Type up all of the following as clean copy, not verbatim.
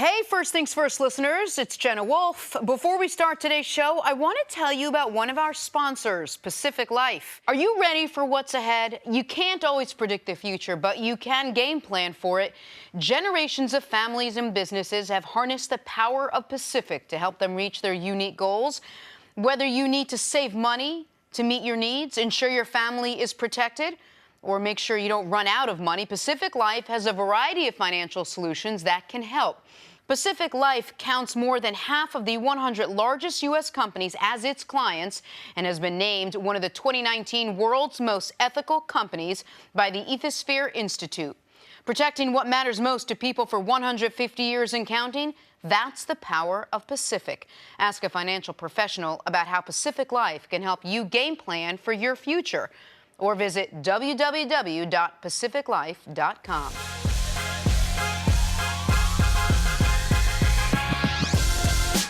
Hey, First Things First listeners, it's Jenna Wolfe. Before we start today's show, I want to tell you about one of our sponsors, Pacific Life. Are you ready for what's ahead? You can't always predict the future, but you can game plan for it. Generations of families and businesses have harnessed the power of Pacific to help them reach their unique goals. Whether you need to save money to meet your needs, ensure your family is protected, or make sure you don't run out of money, Pacific Life has a variety of financial solutions that can help. Pacific Life counts more than half of the 100 largest U.S. companies as its clients and has been named one of the 2019 World's Most Ethical Companies by the Ethisphere Institute. Protecting what matters most to people for 150 years and counting, that's the power of Pacific. Ask a financial professional about how Pacific Life can help you game plan for your future, or visit www.pacificlife.com.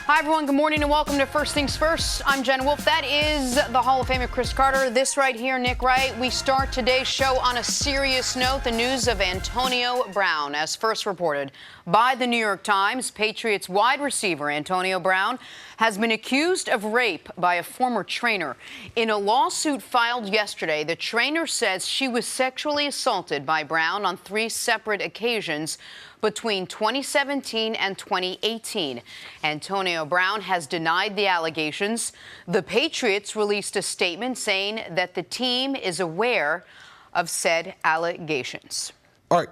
Hi, everyone. Good morning and welcome to First Things First. I'm Jenna Wolfe. That is the Hall of Famer Cris Carter. This right here, Nick Wright. We start today's show on a serious note, the news of Antonio Brown. As first reported by the New York Times, Patriots wide receiver Antonio Brown has been accused of rape by a former trainer. In a lawsuit filed yesterday, the trainer says she was sexually assaulted by Brown on 3 separate occasions between 2017 and 2018. Antonio Brown has denied the allegations. The Patriots released a statement saying that the team is aware of said allegations. All right.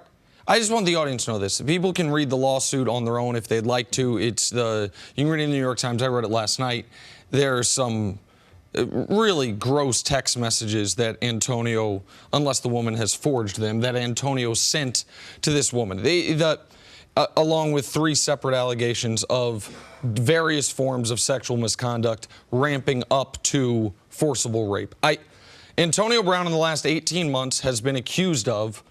I just want the audience to know this. People can read the lawsuit on their own if they'd like to. You can read it in the New York Times. I read it last night. There's some really gross text messages that Antonio, unless the woman has forged them, that Antonio sent to this woman. Along with 3 separate allegations of various forms of sexual misconduct ramping up to forcible rape. Antonio Brown in the last 18 months has been accused of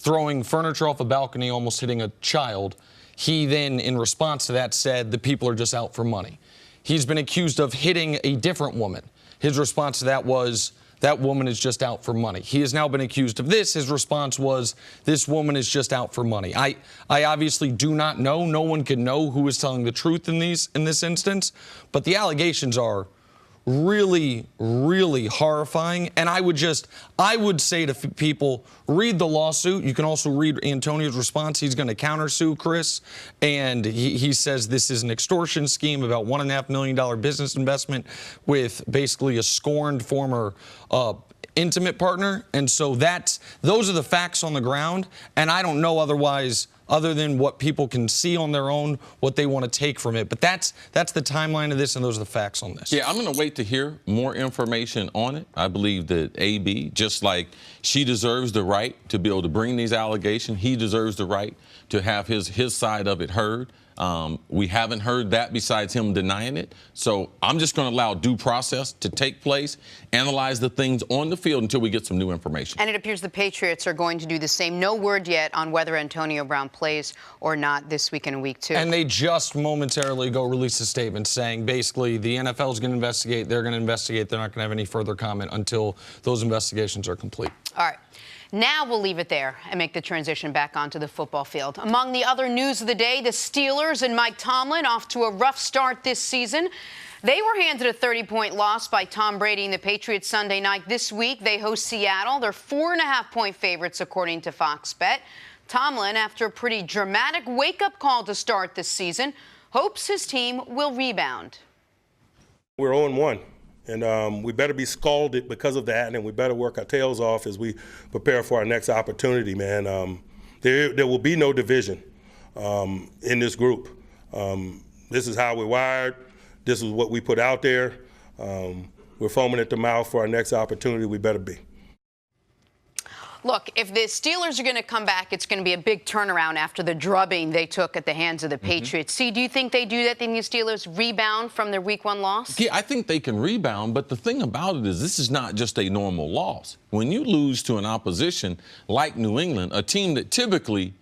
throwing furniture off a balcony, almost hitting a child. He then, in response to that, said the people are just out for money. He's been accused of hitting a different woman. His response to that was, that woman is just out for money. He has now been accused of this. His response was, this woman is just out for money. I obviously do not know. No one can know who is telling the truth in this instance. But the allegations are really, really horrifying. And I would say to people, read the lawsuit. You can also read Antonio's response. He's going to countersue Cris. And he says this is an extortion scheme about $1.5 million business investment with basically a scorned former intimate partner. And so those are the facts on the ground. And I don't know other than what people can see on their own, what they want to take from it. But that's the timeline of this, and those are the facts on this. Yeah, I'm going to wait to hear more information on it. I believe that AB, just like she deserves the right to be able to bring these allegations, he deserves the right to have his side of it heard. We haven't heard that besides him denying it. So I'm just going to allow due process to take place, analyze the things on the field until we get some new information. And it appears the Patriots are going to do the same. No word yet on whether Antonio Brown plays or not this week in week 2. And they just momentarily ago released a statement saying basically the NFL is going to investigate. They're going to investigate. They're not going to have any further comment until those investigations are complete. All right. Now we'll leave it there and make the transition back onto the football field. Among the other news of the day, the Steelers and Mike Tomlin off to a rough start this season. They were handed a 30-point loss by Tom Brady and the Patriots Sunday night. This week, they host Seattle. They're 4.5-point favorites, according to Fox Bet. Tomlin, after a pretty dramatic wake-up call to start this season, hopes his team will rebound. We're 0-1. And we better be scalded because of that, and we better work our tails off as we prepare for our next opportunity, man. There will be no division in this group. This is how we're wired. This is what we put out there. We're foaming at the mouth for our next opportunity. We better be. Look, if the Steelers are going to come back, it's going to be a big turnaround after the drubbing they took at the hands of the Patriots. See, do you think they do that? Think the Steelers rebound from their Week 1 loss? Yeah, I think they can rebound, but the thing about it is this is not just a normal loss. When you lose to an opposition like New England, a team that typically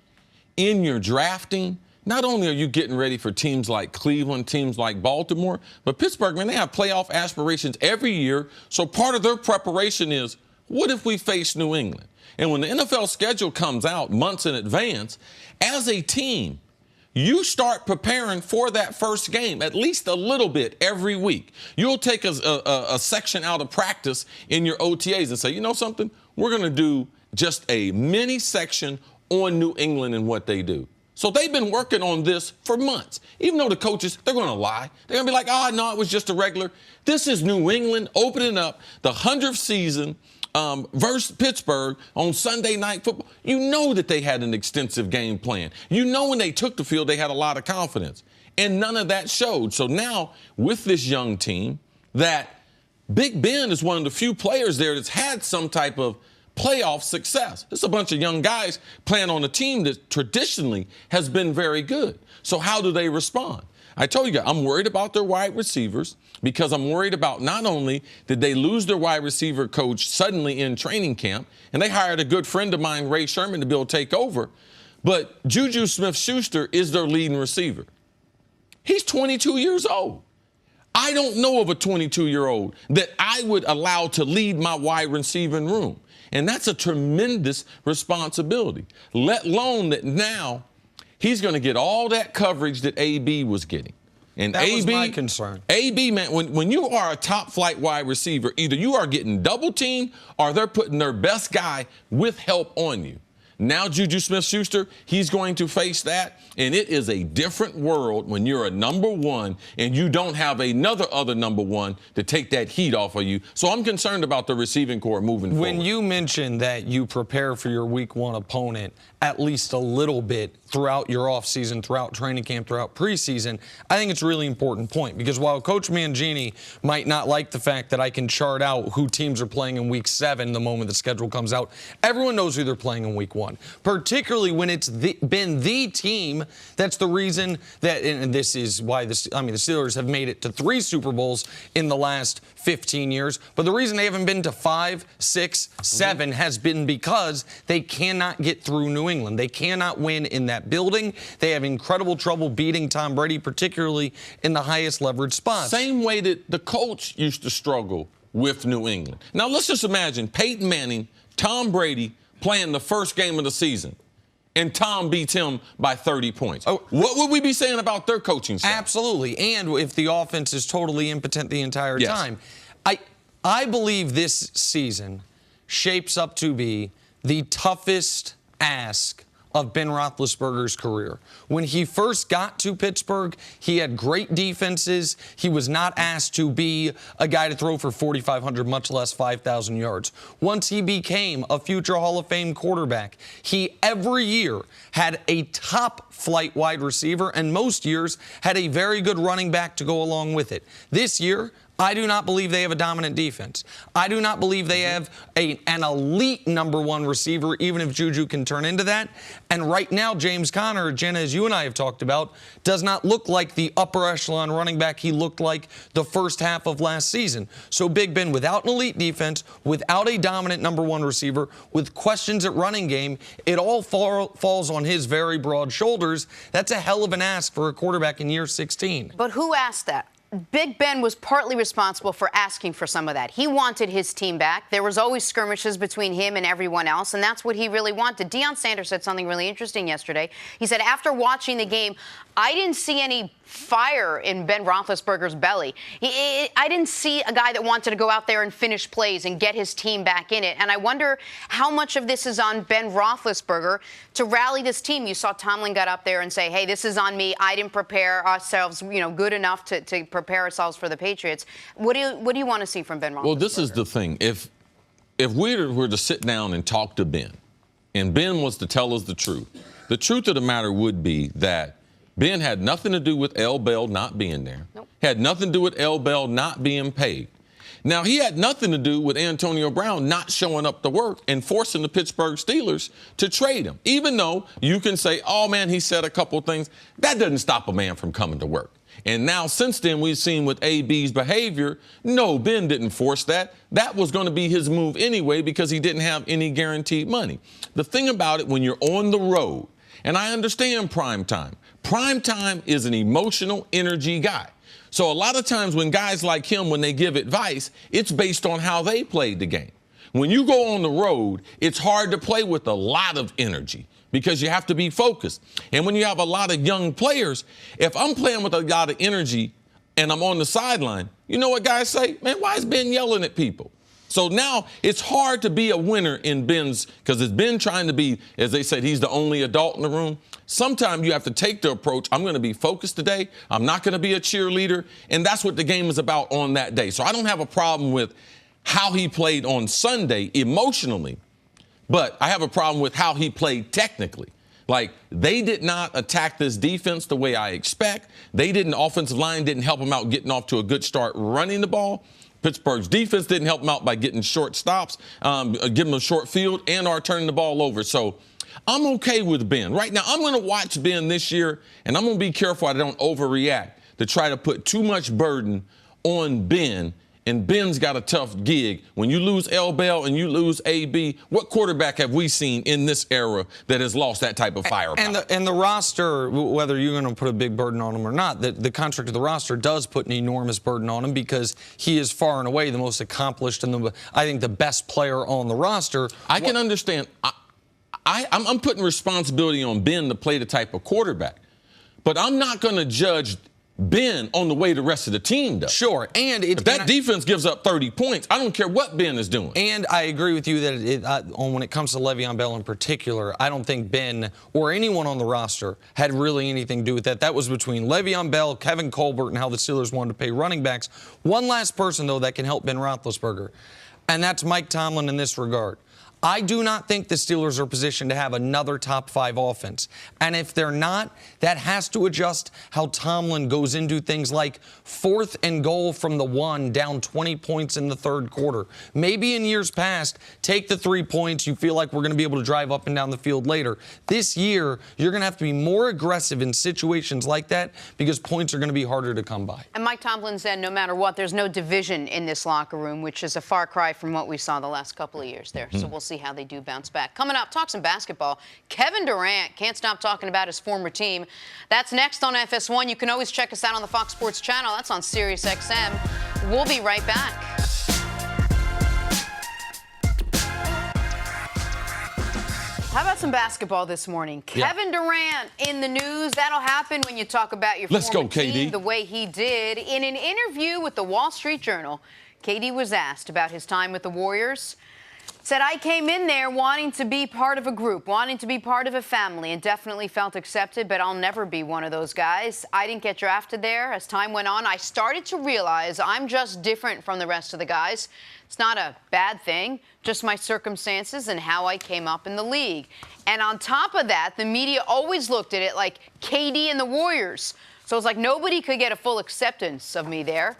in your drafting, not only are you getting ready for teams like Cleveland, teams like Baltimore, but Pittsburgh, man, they have playoff aspirations every year. So part of their preparation is, what if we face New England? And when the NFL schedule comes out months in advance, as a team, you start preparing for that first game at least a little bit every week. You'll take a section out of practice in your OTAs and say, you know something? We're going to do just a mini section on New England and what they do. So they've been working on this for months. Even though the coaches, they're going to lie. They're going to be like, oh, no, it was just a regular. This is New England opening up the 100th season versus Pittsburgh on Sunday Night Football. You know that they had an extensive game plan. You know when they took the field, they had a lot of confidence. And none of that showed. So now with this young team, that Big Ben is one of the few players there that's had some type of playoff success. It's a bunch of young guys playing on a team that traditionally has been very good. So how do they respond? I told you guys, I'm worried about their wide receivers because I'm worried about not only did they lose their wide receiver coach suddenly in training camp, and they hired a good friend of mine, Ray Sherman, to be able to take over, but Juju Smith-Schuster is their leading receiver. He's 22 years old. I don't know of a 22-year-old that I would allow to lead my wide receiving room. And that's a tremendous responsibility, let alone that now he's going to get all that coverage that AB was getting. And that AB, was my concern. AB, man, when you are a top-flight wide receiver, either you are getting double-teamed or they're putting their best guy with help on you. Now Juju Smith-Schuster, he's going to face that, and it is a different world when you're a number one and you don't have other number one to take that heat off of you. So I'm concerned about the receiving corps moving forward. When you mentioned that you prepare for your week one opponent at least a little bit throughout your offseason, throughout training camp, throughout preseason, I think it's a really important point because while Coach Mangini might not like the fact that I can chart out who teams are playing in week 7 the moment the schedule comes out, everyone knows who they're playing in week 1, particularly when it's been the team that's the reason that, and this is why the Steelers have made it to 3 Super Bowls in the last 15 years, but the reason they haven't been to 5, 6, 7 has been because they cannot get through New England. They cannot win in that building. They have incredible trouble beating Tom Brady, particularly in the highest leverage spots. Same way that the coach used to struggle with New England. Now let's just imagine Peyton Manning, Tom Brady playing the first game of the season, and Tom beats him by 30 points. Oh, what would we be saying about their coaching staff? Absolutely. And if the offense is totally impotent the entire time. I believe this season shapes up to be the toughest ask of Ben Roethlisberger's career. When he first got to Pittsburgh, he had great defenses. He was not asked to be a guy to throw for 4,500, much less 5,000 yards. Once he became a future Hall of Fame quarterback, he every year had a top flight wide receiver and most years had a very good running back to go along with it. This year, I do not believe they have a dominant defense. I do not believe they have an elite number 1 receiver, even if Juju can turn into that. And right now, James Conner, Jenna, as you and I have talked about, does not look like the upper echelon running back he looked like the first half of last season. So Big Ben, without an elite defense, without a dominant number 1 receiver, with questions at running game, it all falls on his very broad shoulders. That's a hell of an ask for a quarterback in year 16. But who asked that? Big Ben was partly responsible for asking for some of that. He wanted his team back. There was always skirmishes between him and everyone else, and that's what he really wanted. Deion Sanders said something really interesting yesterday. He said, after watching the game, I didn't see any fire in Ben Roethlisberger's belly. I didn't see a guy that wanted to go out there and finish plays and get his team back in it. And I wonder how much of this is on Ben Roethlisberger to rally this team. You saw Tomlin got up there and say, hey, this is on me. I didn't prepare ourselves, good enough to prepare ourselves for the Patriots. What do you want to see from Ben Roethlisberger? Well, this is the thing. If we were to sit down and talk to Ben, and Ben was to tell us the truth of the matter would be that Ben had nothing to do with L. Bell not being there. Nope. Had nothing to do with L. Bell not being paid. Now, he had nothing to do with Antonio Brown not showing up to work and forcing the Pittsburgh Steelers to trade him. Even though you can say, oh, man, he said a couple of things. That doesn't stop a man from coming to work. And now, since then, we've seen with AB's behavior, no, Ben didn't force that. That was going to be his move anyway because he didn't have any guaranteed money. The thing about it, when you're on the road, and I understand prime time is an emotional energy guy. So a lot of times when guys like him, when they give advice, it's based on how they played the game. When you go on the road, it's hard to play with a lot of energy because you have to be focused. And when you have a lot of young players, if I'm playing with a lot of energy and I'm on the sideline, you know what guys say? Man, why is Ben yelling at people? So now it's hard to be a winner in Ben's, because it's Ben trying to be, as they said, he's the only adult in the room. Sometimes you have to take the approach, I'm going to be focused today. I'm not going to be a cheerleader. And that's what the game is about on that day. So I don't have a problem with how he played on Sunday emotionally, but I have a problem with how he played technically. Like, they did not attack this defense the way I expect. Offensive line didn't help him out getting off to a good start running the ball. Pittsburgh's defense didn't help him out by getting short stops, giving him a short field, and or turning the ball over. So I'm okay with Ben. Right now, I'm going to watch Ben this year, and I'm going to be careful I don't overreact to try to put too much burden on Ben. And Ben's got a tough gig. When you lose L. Bell and you lose A.B., what quarterback have we seen in this era that has lost that type of firepower? And the roster, whether you're going to put a big burden on him or not, the construct of the roster does put an enormous burden on him because he is far and away the most accomplished and I think the best player on the roster. I can understand. I'm putting responsibility on Ben to play the type of quarterback. But I'm not going to judge Ben on the way the rest of the team does. Sure. And if that defense gives up 30 points, I don't care what Ben is doing. And I agree with you that when it comes to Le'Veon Bell in particular, I don't think Ben or anyone on the roster had really anything to do with that. That was between Le'Veon Bell, Kevin Colbert, and how the Steelers wanted to pay running backs. One last person, though, that can help Ben Roethlisberger, and that's Mike Tomlin in this regard. I do not think the Steelers are positioned to have another top 5 offense. And if they're not, that has to adjust how Tomlin goes into things like 4th and goal from the 1, down 20 points in the 3rd quarter. Maybe in years past, take the 3 points. You feel like we're going to be able to drive up and down the field later. This year, you're going to have to be more aggressive in situations like that because points are going to be harder to come by. And Mike Tomlin said no matter what, there's no division in this locker room, which is a far cry from what we saw the last couple of years there. So we'll see how they do bounce back. Coming up, talk some basketball. Kevin Durant can't stop talking about his former team. That's next on FS1. You can always check us out on the Fox Sports channel. That's on Sirius XM. We'll be right back. How about some basketball this morning? Kevin Durant in the news. That'll happen when you talk about your former team the way he did. In an interview with the Wall Street Journal, KD was asked about his time with the Warriors. Said, I came in there wanting to be part of a group, wanting to be part of a family, and definitely felt accepted, but I'll never be one of those guys. I didn't get drafted there. As time went on, I started to realize I'm just different from the rest of the guys. It's not a bad thing, just my circumstances and how I came up in the league. And on top of that, the media always looked at it like KD and the Warriors. So it's like nobody could get a full acceptance of me there.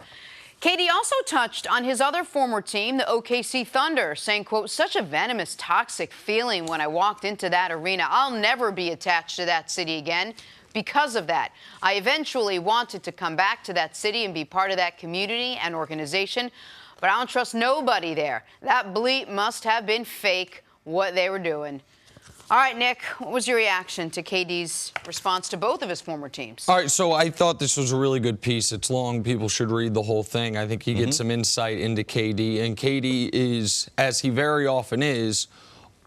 KD also touched on his other former team, the OKC Thunder, saying, quote, such a venomous, toxic feeling when I walked into that arena. I'll never be attached to that city again because of that. I eventually wanted to come back to that city and be part of that community and organization, but I don't trust nobody there. That bleep must have been fake, what they were doing. All right, Nick, what was your reaction to KD's response to both of his former teams? All right, so I thought this was a really good piece. It's long. People should read the whole thing. I think he gets some insight into KD. And KD is, as he very often is,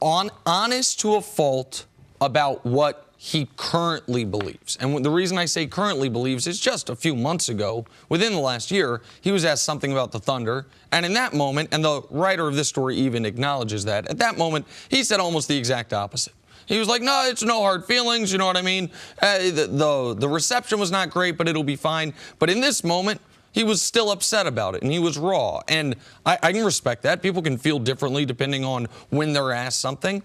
honest to a fault about what he currently believes. And the reason I say currently believes is just a few months ago, within the last year, he was asked something about the Thunder. And in that moment, and the writer of this story even acknowledges that, at that moment, he said almost the exact opposite. He was like, no, it's no hard feelings, you know what I mean? The reception was not great, but it'll be fine. But in this moment, he was still upset about it, and he was raw. And I can respect that. People can feel differently depending on when they're asked something.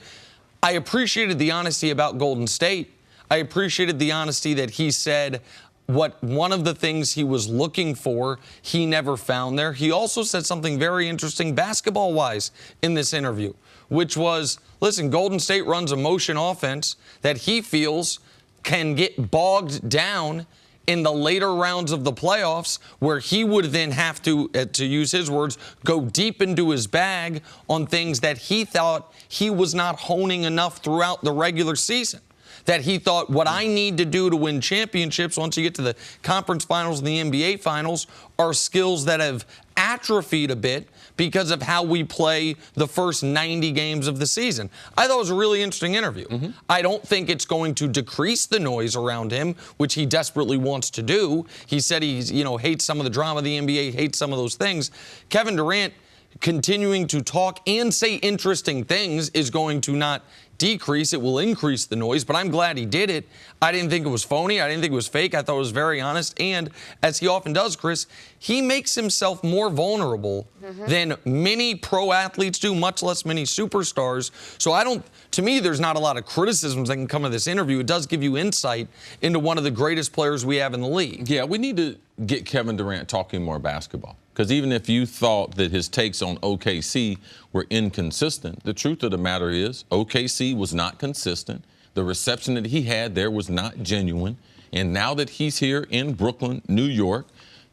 I appreciated the honesty about Golden State. I appreciated the honesty that he said what one of the things he was looking for, he never found there. He also said something very interesting basketball-wise in this interview, which was, listen, Golden State runs a motion offense that he feels can get bogged down in the later rounds of the playoffs, where he would then have to use his words, go deep into his bag on things that he thought he was not honing enough throughout the regular season. that he thought what I need to do to win championships once you get to the conference finals and the NBA finals are skills that have atrophied a bit because of how we play the first 90 games of the season. I thought it was a really interesting interview. I don't think it's going to decrease the noise around him, which he desperately wants to do. He said he's, hates some of the drama of the NBA, hates some of those things. Kevin Durant continuing to talk and say interesting things is going to not decrease. It will increase the noise, but I'm glad he did it. I didn't think it was phony. I didn't think it was fake. I thought it was very honest. And as he often does, Cris, he makes himself more vulnerable than many pro athletes do, much less many superstars. So to me, there's not a lot of criticisms that can come of this interview. It does give you insight into one of the greatest players we have in the league. Yeah, we need to get Kevin Durant talking more basketball. Because even if you thought that his takes on OKC were inconsistent, the truth of the matter is OKC was not consistent. The reception that he had there was not genuine. And now that he's here in Brooklyn, New York,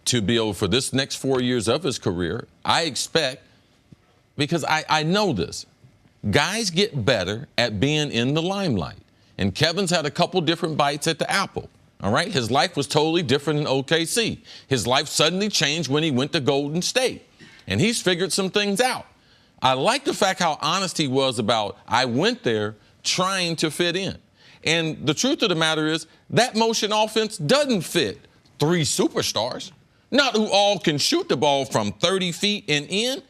to be able for this next 4 years of his career, I expect, because I know this, guys get better at being in the limelight. And Kevin's had a couple different bites at the apple. All right, his life was totally different in OKC. His life suddenly changed when he went to Golden State, and he's figured some things out. I like the fact how honest he was about, I went there trying to fit in. And the truth of the matter is that motion offense doesn't fit 3 superstars, not who all can shoot the ball from 30 feet and in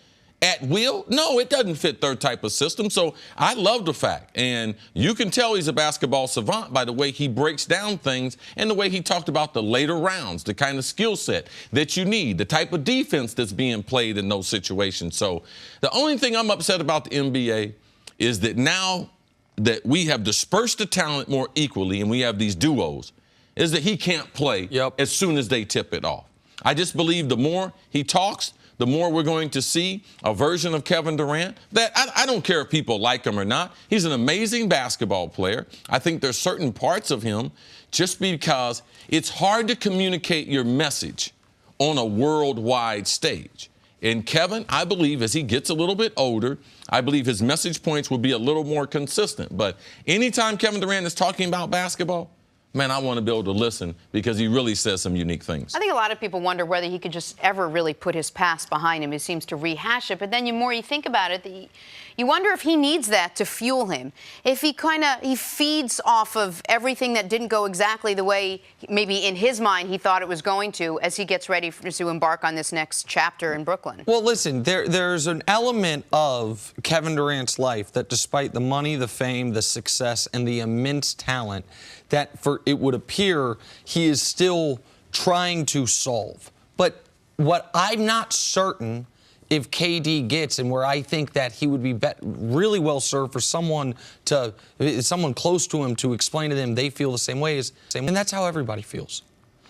at will. No, it doesn't fit their type of system. So I love the fact. And you can tell he's a basketball savant by the way he breaks down things and the way he talked about the later rounds, the kind of skill set that you need, the type of defense that's being played in those situations. So the only thing I'm upset about the NBA is that now that we have dispersed the talent more equally and we have these duos, is that he can't play as soon as they tip it off. I just believe the more he talks, the more we're going to see a version of Kevin Durant that I don't care if people like him or not. He's an amazing basketball player. I think there's certain parts of him just because it's hard to communicate your message on a worldwide stage. And Kevin, I believe as he gets a little bit older, I believe his message points will be a little more consistent. But anytime Kevin Durant is talking about basketball, man, I want to be able to listen because he really says some unique things. I think a lot of people wonder whether he could just ever really put his past behind him. He seems to rehash it. But then the more you think about it, you wonder if he needs that to fuel him. If he he feeds off of everything that didn't go exactly the way maybe in his mind he thought it was going to as he gets ready to embark on this next chapter in Brooklyn. Well, listen, there's an element of Kevin Durant's life that despite the money, the fame, the success, and the immense talent, that it would appear he is still trying to solve. But what I'm not certain if KD gets, and where I think that he would be really well served for someone close to him to explain to them they feel the same way, and that's how everybody feels.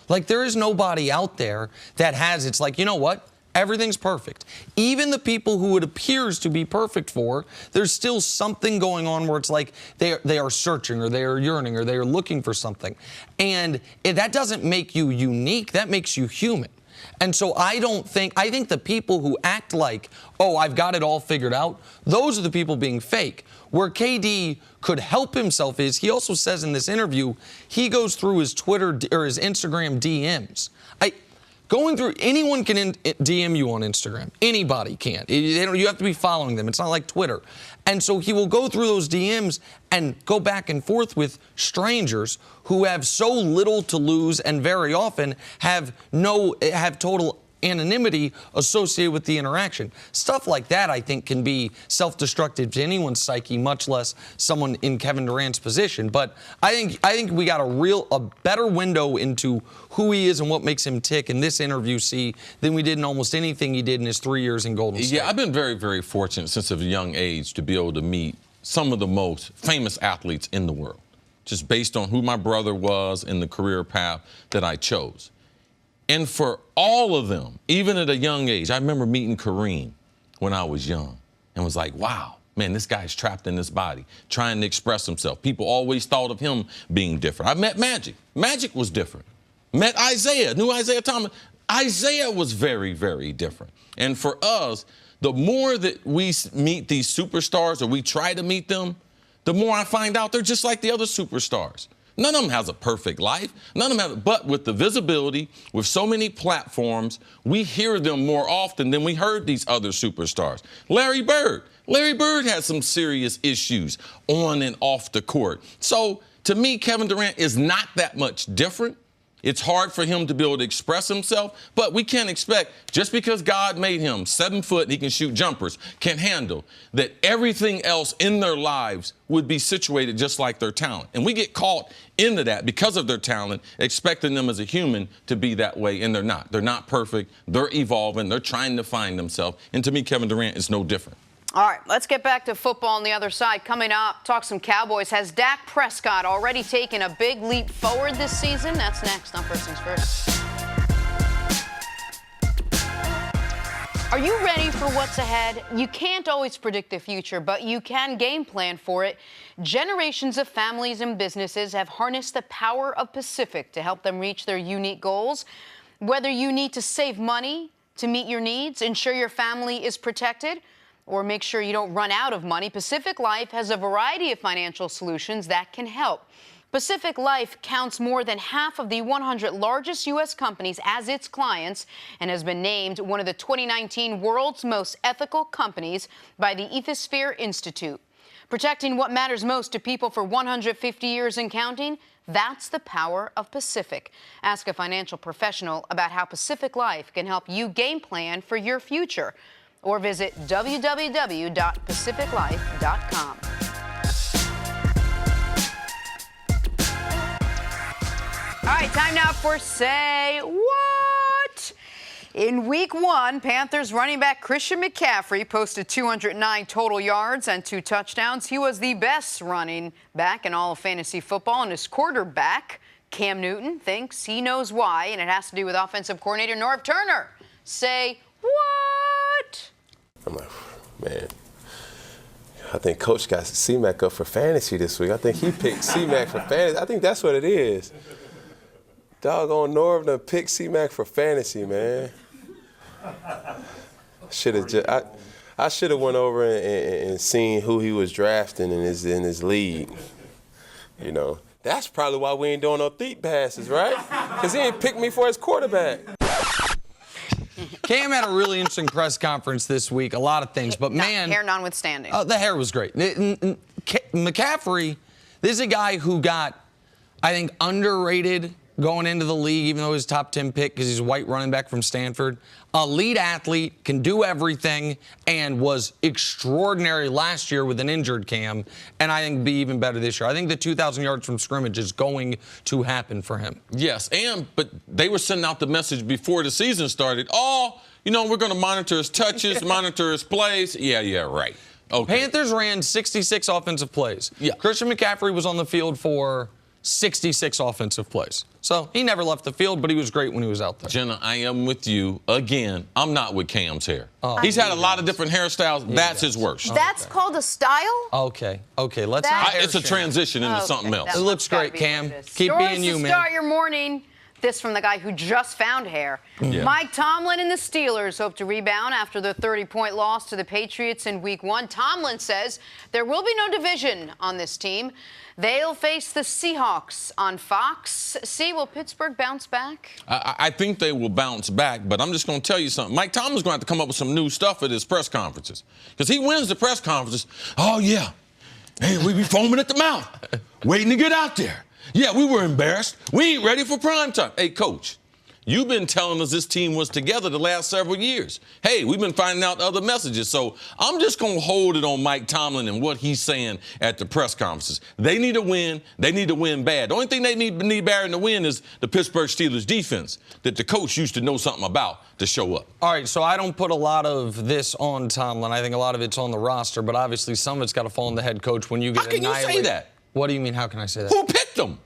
Like there is nobody out there that has, it's like, you know what? Everything's perfect. Even the people who it appears to be perfect for, there's still something going on where it's like they are searching or they are yearning or they are looking for something. And that doesn't make you unique. That makes you human. And so I think the people who act like, oh, I've got it all figured out, those are the people being fake. Where KD could help himself is, he also says in this interview, he goes through his Twitter or his Instagram DMs. Going through, anyone can DM you on Instagram. Anybody can. You have to be following them. It's not like Twitter. And so he will go through those DMs and go back and forth with strangers who have so little to lose and very often have total anonymity associated with the interaction. Stuff like that, I think, can be self-destructive to anyone's psyche, much less someone in Kevin Durant's position. But I think we got a better window into who he is and what makes him tick in this interview, than we did in almost anything he did in his 3 years in Golden State. Yeah, I've been very, very fortunate since a young age to be able to meet some of the most famous athletes in the world, just based on who my brother was and the career path that I chose. And for all of them, even at a young age, I remember meeting Kareem when I was young and was like, wow, man, this guy's trapped in this body, trying to express himself. People always thought of him being different. I met Magic. Magic was different. Met Isaiah, knew Isaiah Thomas. Isaiah was very, very different. And for us, the more that we meet these superstars or we try to meet them, the more I find out they're just like the other superstars. None of them has a perfect life. None of them have, but with the visibility, with so many platforms, we hear them more often than we heard these other superstars. Larry Bird had some serious issues on and off the court. So to me, Kevin Durant is not that much different. It's hard for him to be able to express himself, but we can't expect, just because God made him 7 foot, he can shoot jumpers, can handle, that everything else in their lives would be situated just like their talent. And we get caught into that because of their talent, expecting them as a human to be that way, and they're not. They're not perfect. They're evolving. They're trying to find themselves. And to me, Kevin Durant is no different. All right, let's get back to football on the other side. Coming up, talk some Cowboys. Has Dak Prescott already taken a big leap forward this season? That's next on First Things First. Are you ready for what's ahead? You can't always predict the future, but you can game plan for it. Generations of families and businesses have harnessed the power of Pacific to help them reach their unique goals. Whether you need to save money to meet your needs, ensure your family is protected, or make sure you don't run out of money, Pacific Life has a variety of financial solutions that can help. Pacific Life counts more than half of the 100 largest U.S. companies as its clients and has been named one of the 2019 World's Most Ethical Companies by the Ethisphere Institute. Protecting what matters most to people for 150 years and counting, that's the power of Pacific. Ask a financial professional about how Pacific Life can help you game plan for your future. Or visit www.pacificlife.com. All right, time now for Say What? In Week 1, Panthers running back Christian McCaffrey posted 209 total yards and 2 touchdowns. He was the best running back in all of fantasy football, and his quarterback, Cam Newton, thinks he knows why, and it has to do with offensive coordinator Norv Turner. Say what? I'm like, man, I think Coach got C-Mac up for fantasy this week. I think he picked C-Mac for fantasy. I think that's what it is. Doggone Norv done picked C-Mac for fantasy, man. I should have went over and seen who he was drafting in his league. You know, that's probably why we ain't doing no deep passes, right? Because he ain't picked me for his quarterback. Cam had a really interesting press conference this week, a lot of things, but man. Hair notwithstanding. The hair was great. McCaffrey, this is a guy who got, I think, underrated going into the league, even though he was top 10 pick because he's a white running back from Stanford. Elite athlete, can do everything, and was extraordinary last year with an injured Cam, and I think be even better this year. I think the 2,000 yards from scrimmage is going to happen for him. Yes, but they were sending out the message before the season started. Oh, we're going to monitor his touches, monitor his plays. Yeah, right. Okay. Panthers ran 66 offensive plays. Yeah. Christian McCaffrey was on the field for 66 offensive plays. So he never left the field, but he was great when he was out there. Jenna, I am with you. Again, I'm not with Cam's hair. He's had a lot of different hairstyles. That's his worst. That's called a style? Okay. Let's not It's a transition into something else. It looks great, Cam. Keep being you, man. Start your morning. This from the guy who just found hair. Yeah. Mike Tomlin and the Steelers hope to rebound after the 30-point loss to the Patriots in Week 1. Tomlin says there will be no division on this team. They'll face the Seahawks on Fox. Will Pittsburgh bounce back? I think they will bounce back, but I'm just going to tell you something. Mike Tomlin's going to have to come up with some new stuff at his press conferences because he wins the press conferences. Oh, yeah. Hey, we be foaming at the mouth, waiting to get out there. Yeah, we were embarrassed. We ain't ready for prime time. Hey, Coach, you've been telling us this team was together the last several years. Hey, we've been finding out other messages. So I'm just going to hold it on Mike Tomlin and what he's saying at the press conferences. They need to win. They need to win bad. The only thing they need better to win is the Pittsburgh Steelers defense that the coach used to know something about to show up. All right, so I don't put a lot of this on Tomlin. I think a lot of it's on the roster, but obviously some of it's got to fall on the head coach when you get annihilated. How can you say that? What do you mean, how can I say that? Who picked them?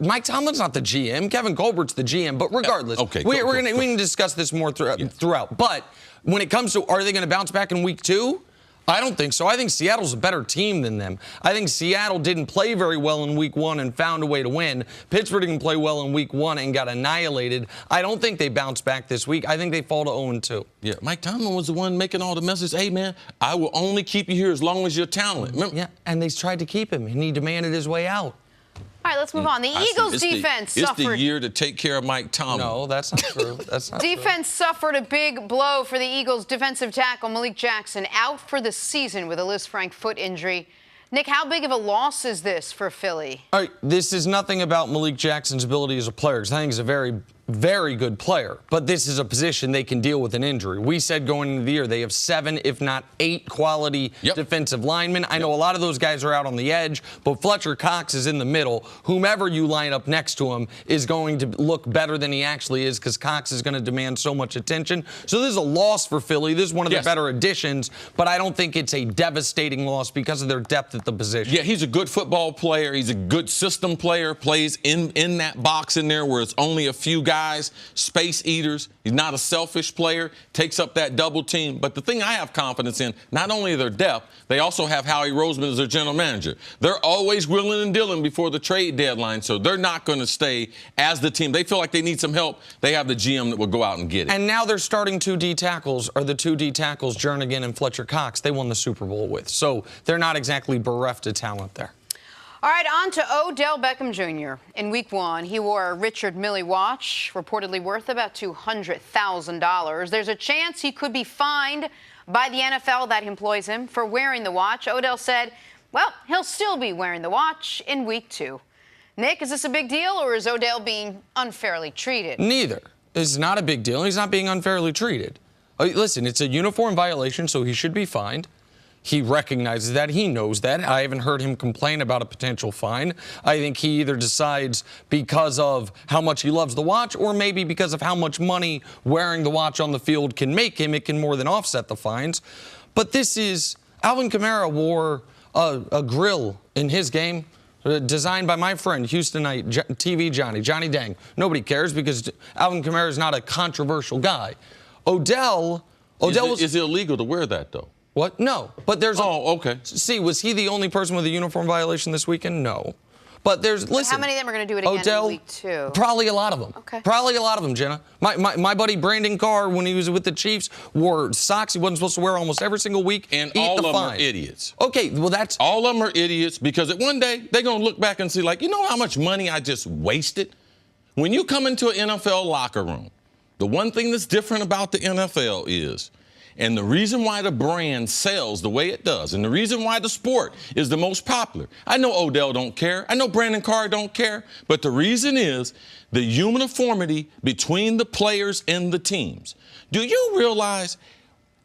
Mike Tomlin's not the GM. Kevin Colbert's the GM. But regardless, okay, we can discuss this more throughout. But when it comes to are they going to bounce back in Week 2, I don't think so. I think Seattle's a better team than them. I think Seattle didn't play very well in week 1 and found a way to win. Pittsburgh didn't play well in week 1 and got annihilated. I don't think they bounce back this week. I think they fall to 0-2. Yeah, Mike Tomlin was the one making all the messages. Hey, man, I will only keep you here as long as you're talented. Remember? Yeah, and they tried to keep him, and he demanded his way out. All right, let's move on. The Eagles' defense suffered. It's the year to take care of Mike Tomlin. No, that's not true. That's not Defense suffered a big blow for the Eagles' defensive tackle, Malik Jackson, out for the season with a Lisfranc foot injury. Nick, how big of a loss is this for Philly? All right, this is nothing about Malik Jackson's ability as a player, because I think he's a very, very good player. But this is a position they can deal with an injury. We said going into the year they have 7, if not 8 quality defensive linemen. I know a lot of those guys are out on the edge, but Fletcher Cox is in the middle. Whomever you line up next to him is going to look better than he actually is, because Cox is going to demand so much attention. So this is a loss for Philly. This is one of the better additions, but I don't think it's a devastating loss because of their depth at the position. Yeah, he's a good football player. He's a good system player, plays in that box in there where it's only a few guys, space eaters. He's not a selfish player, takes up that double team. But the thing I have confidence in, not only their depth, they also have Howie Roseman as their general manager. They're always willing and dealing before the trade deadline, so they're not going to stay as the team. They feel like they need some help. They have the GM that will go out and get it. And now they're starting 2 D tackles, are the 2 D tackles, Jernigan and Fletcher Cox, they won the Super Bowl with. So they're not exactly bereft of talent there. All right, on to Odell Beckham Jr. In week 1, he wore a Richard Mille watch, reportedly worth about $200,000. There's a chance he could be fined by the NFL that employs him for wearing the watch. Odell said, well, he'll still be wearing the watch in week 2. Nick, is this a big deal, or is Odell being unfairly treated? Neither. It's not a big deal. He's not being unfairly treated. Listen, it's a uniform violation, so he should be fined. He recognizes that. He knows that. I haven't heard him complain about a potential fine. I think he either decides because of how much he loves the watch, or maybe because of how much money wearing the watch on the field can make him, it can more than offset the fines. But this is, Alvin Kamara wore a grill in his game designed by my friend, Houstonite TV Johnny Dang. Nobody cares because Alvin Kamara is not a controversial guy. Odell was... Is it illegal to wear that, though? What? No. But there's... Oh, okay. See, was he the only person with a uniform violation this weekend? No. But there's... Listen. How many of them are going to do it again Odell, in week 2? Probably a lot of them. Okay. Probably a lot of them, Jenna. My buddy Brandon Carr, when he was with the Chiefs, wore socks he wasn't supposed to wear almost every single week. And all of them are idiots. Okay, well, that's... All of them are idiots because one day they're going to look back and see, like, you know how much money I just wasted? When you come into an NFL locker room, the one thing that's different about the NFL is... And the reason why the brand sells the way it does, and the reason why the sport is the most popular. I know Odell don't care. I know Brandon Carr don't care. But the reason is the uniformity between the players and the teams. Do you realize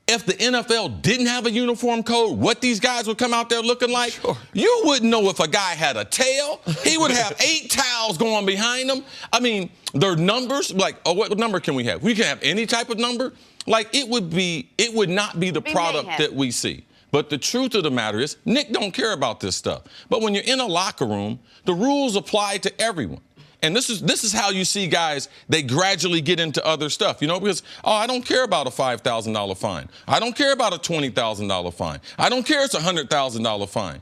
if the NFL didn't have a uniform code, what these guys would come out there looking like? Sure. You wouldn't know if a guy had a tail. He would have 8 towels going behind him. I mean, their numbers, like, oh, what number can we have? We can have any type of number. Like, it would not be the product that we see. But the truth of the matter is, Nick don't care about this stuff. But when you're in a locker room, the rules apply to everyone. And this is how you see guys, they gradually get into other stuff, you know, because, oh, I don't care about a $5,000 fine. I don't care about a $20,000 fine. I don't care it's a $100,000 fine.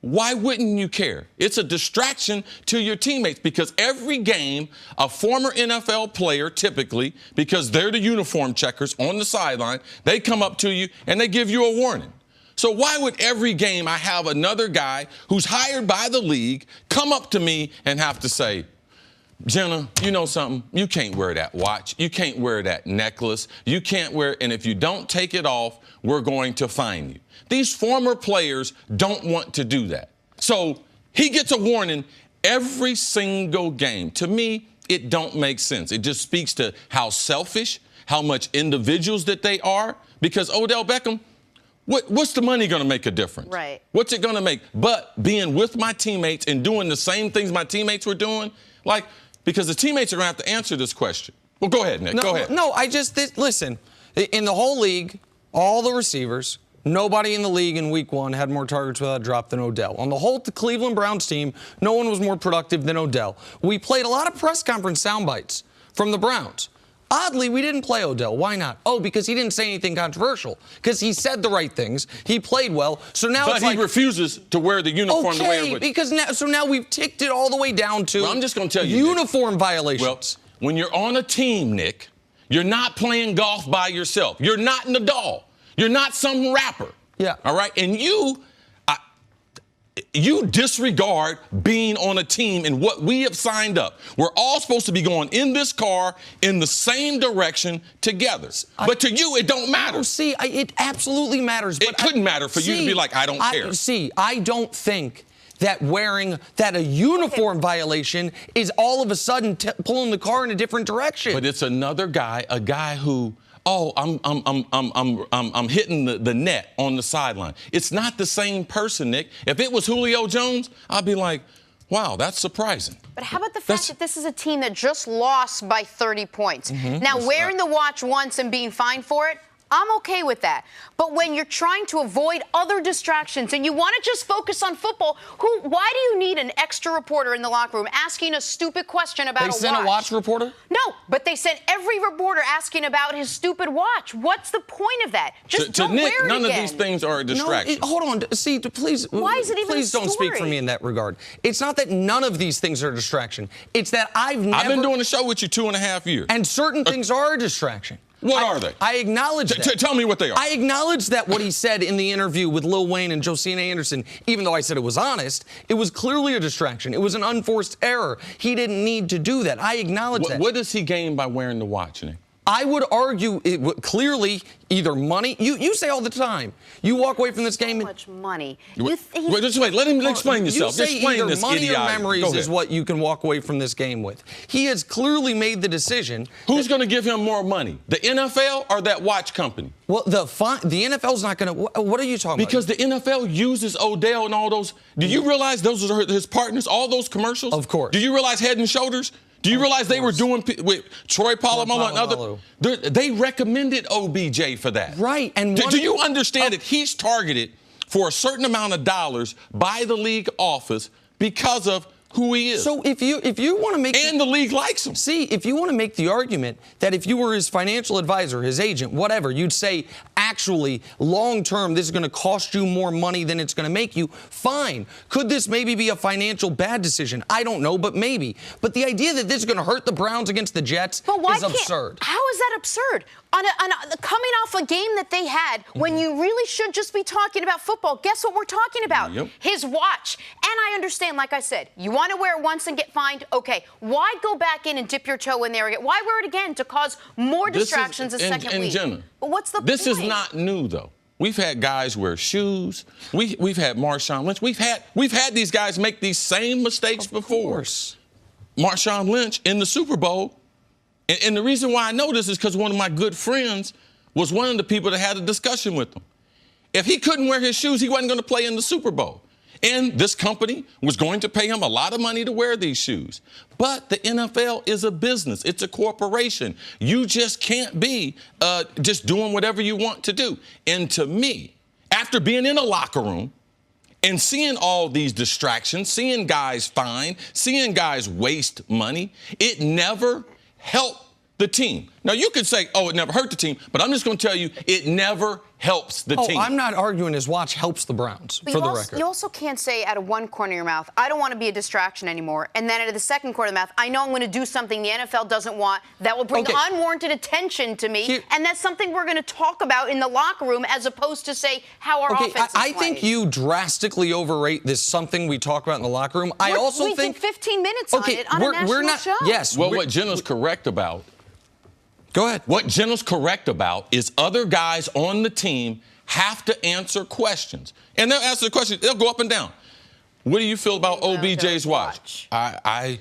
Why wouldn't you care? It's a distraction to your teammates because every game, a former NFL player typically, because they're the uniform checkers on the sideline, they come up to you and they give you a warning. So why would every game I have another guy who's hired by the league come up to me and have to say, Jenna, you know something? You can't wear that watch. You can't wear that necklace. You can't wear it. And if you don't take it off, we're going to fine you. These former players don't want to do that. So he gets a warning every single game. To me, it don't make sense. It just speaks to how selfish, how much individuals that they are. Because Odell Beckham, what's the money going to make a difference? Right. What's it going to make? But being with my teammates and doing the same things my teammates were doing, like, because the teammates are going to have to answer this question. Well, go ahead, Nick. Go ahead. No, listen, in the whole league, all the receivers, nobody in the league in week 1 had more targets without a drop than Odell. On the whole Cleveland Browns team, no one was more productive than Odell. We played a lot of press conference sound bites from the Browns. Oddly, we didn't play Odell. Why not? Oh, because he didn't say anything controversial. Because he said the right things. He played well. So now but it's he refuses to wear the uniform the way it would. Because now we've ticked it all the way down to I'm just going to tell you, uniform violations. Well, when you're on a team, Nick, you're not playing golf by yourself. You're not Nadal. You're not some rapper. Yeah. All right? And you disregard being on a team and what we have signed up. We're all supposed to be going in this car in the same direction together. But to you, it don't matter. It absolutely matters. It couldn't matter for you to be like, I don't care. I don't think that a uniform violation is all of a sudden pulling the car in a different direction. But it's another guy, a guy who, I'm hitting the net on the sideline. It's not the same person, Nick. If it was Julio Jones, I'd be like, wow, that's surprising. But how about the fact that this is a team that just lost by 30 points? Now, wearing the watch once and being fined for it, I'm okay with that. But when you're trying to avoid other distractions and you want to just focus on football, why do you need an extra reporter in the locker room asking a stupid question about a watch? They sent a watch reporter? No, but they sent every reporter asking about his stupid watch. What's the point of that? Just don't Nick, wear it none again. of these things are a distraction. No, hold on. See, please. Why is it even Please don't speak for me in that regard. It's not that none of these things are a distraction. It's that I've been doing the show with you 2.5 years. And certain things are a distraction. What are they? I acknowledge that. Tell me what they are. I acknowledge that what he said in the interview with Lil Wayne and Josina Anderson, even though I said it was honest, it was clearly a distraction. It was an unforced error. He didn't need to do that. I acknowledge that. What does he gain by wearing the watch, Nick? I would argue clearly either money. You say all the time. You walk away from this game. So much money. Just wait. Let him explain yourself. You say explain either this money or idiotic. memories is what you can walk away from this game with. He has clearly made the decision. Who's going to give him more money, the NFL or that watch company? Well, the NFL's not going to. What are you talking about? Because the NFL uses Odell and all those. Do you realize those are his partners? All those commercials. Of course. Do you realize Head and Shoulders? Do you realize they were doing with Troy Polamalu and other? They recommended OBJ for that. Right. And do you understand that he's targeted for a certain amount of dollars by the league office because of who he is? So if you want to make the league likes him. See, if you want to make the argument that if you were his financial advisor, his agent, whatever, you'd say actually long term this is going to cost you more money than it's going to make you. Fine. Could this maybe be a financial bad decision? I don't know, but maybe. But the idea that this is going to hurt the Browns against the Jets is absurd. How is that absurd? Coming off a game that they had when you really should just be talking about football, guess what we're talking about? Yep. His watch. And I understand, like I said, you want to wear it once and get fined? Okay. Why go back in and dip your toe in there again? Why wear it again to cause more distractions a second week? Jenna, but what's the point? This is not new, though. We've had guys wear shoes. We've had Marshawn Lynch. We've had these guys make these same mistakes before. Marshawn Lynch in the Super Bowl. And the reason why I know this is because one of my good friends was one of the people that had a discussion with him. If he couldn't wear his shoes, he wasn't going to play in the Super Bowl. And this company was going to pay him a lot of money to wear these shoes. But the NFL is a business. It's a corporation. You just can't be just doing whatever you want to do. And to me, after being in a locker room and seeing all these distractions, seeing guys fine, seeing guys waste money, it never helped the team. Now, you could say, it never hurt the team, but I'm just going to tell you, it never helps the team. I'm not arguing his watch helps the Browns, for the record. You also can't say out of one corner of your mouth, I don't want to be a distraction anymore, and then out of the second corner of the mouth, I know I'm going to do something the NFL doesn't want that will bring unwarranted attention to me, and that's something we're going to talk about in the locker room as opposed to say how our offense is I think you drastically overrate this something we talk about in the locker room. We did 15 minutes on it on a national show. Yes. Well, what Jenna's correct about. Go ahead. What Jenna's correct about is other guys on the team have to answer questions. And they'll answer the questions. They'll go up and down. What do you feel about OBJ's watch? I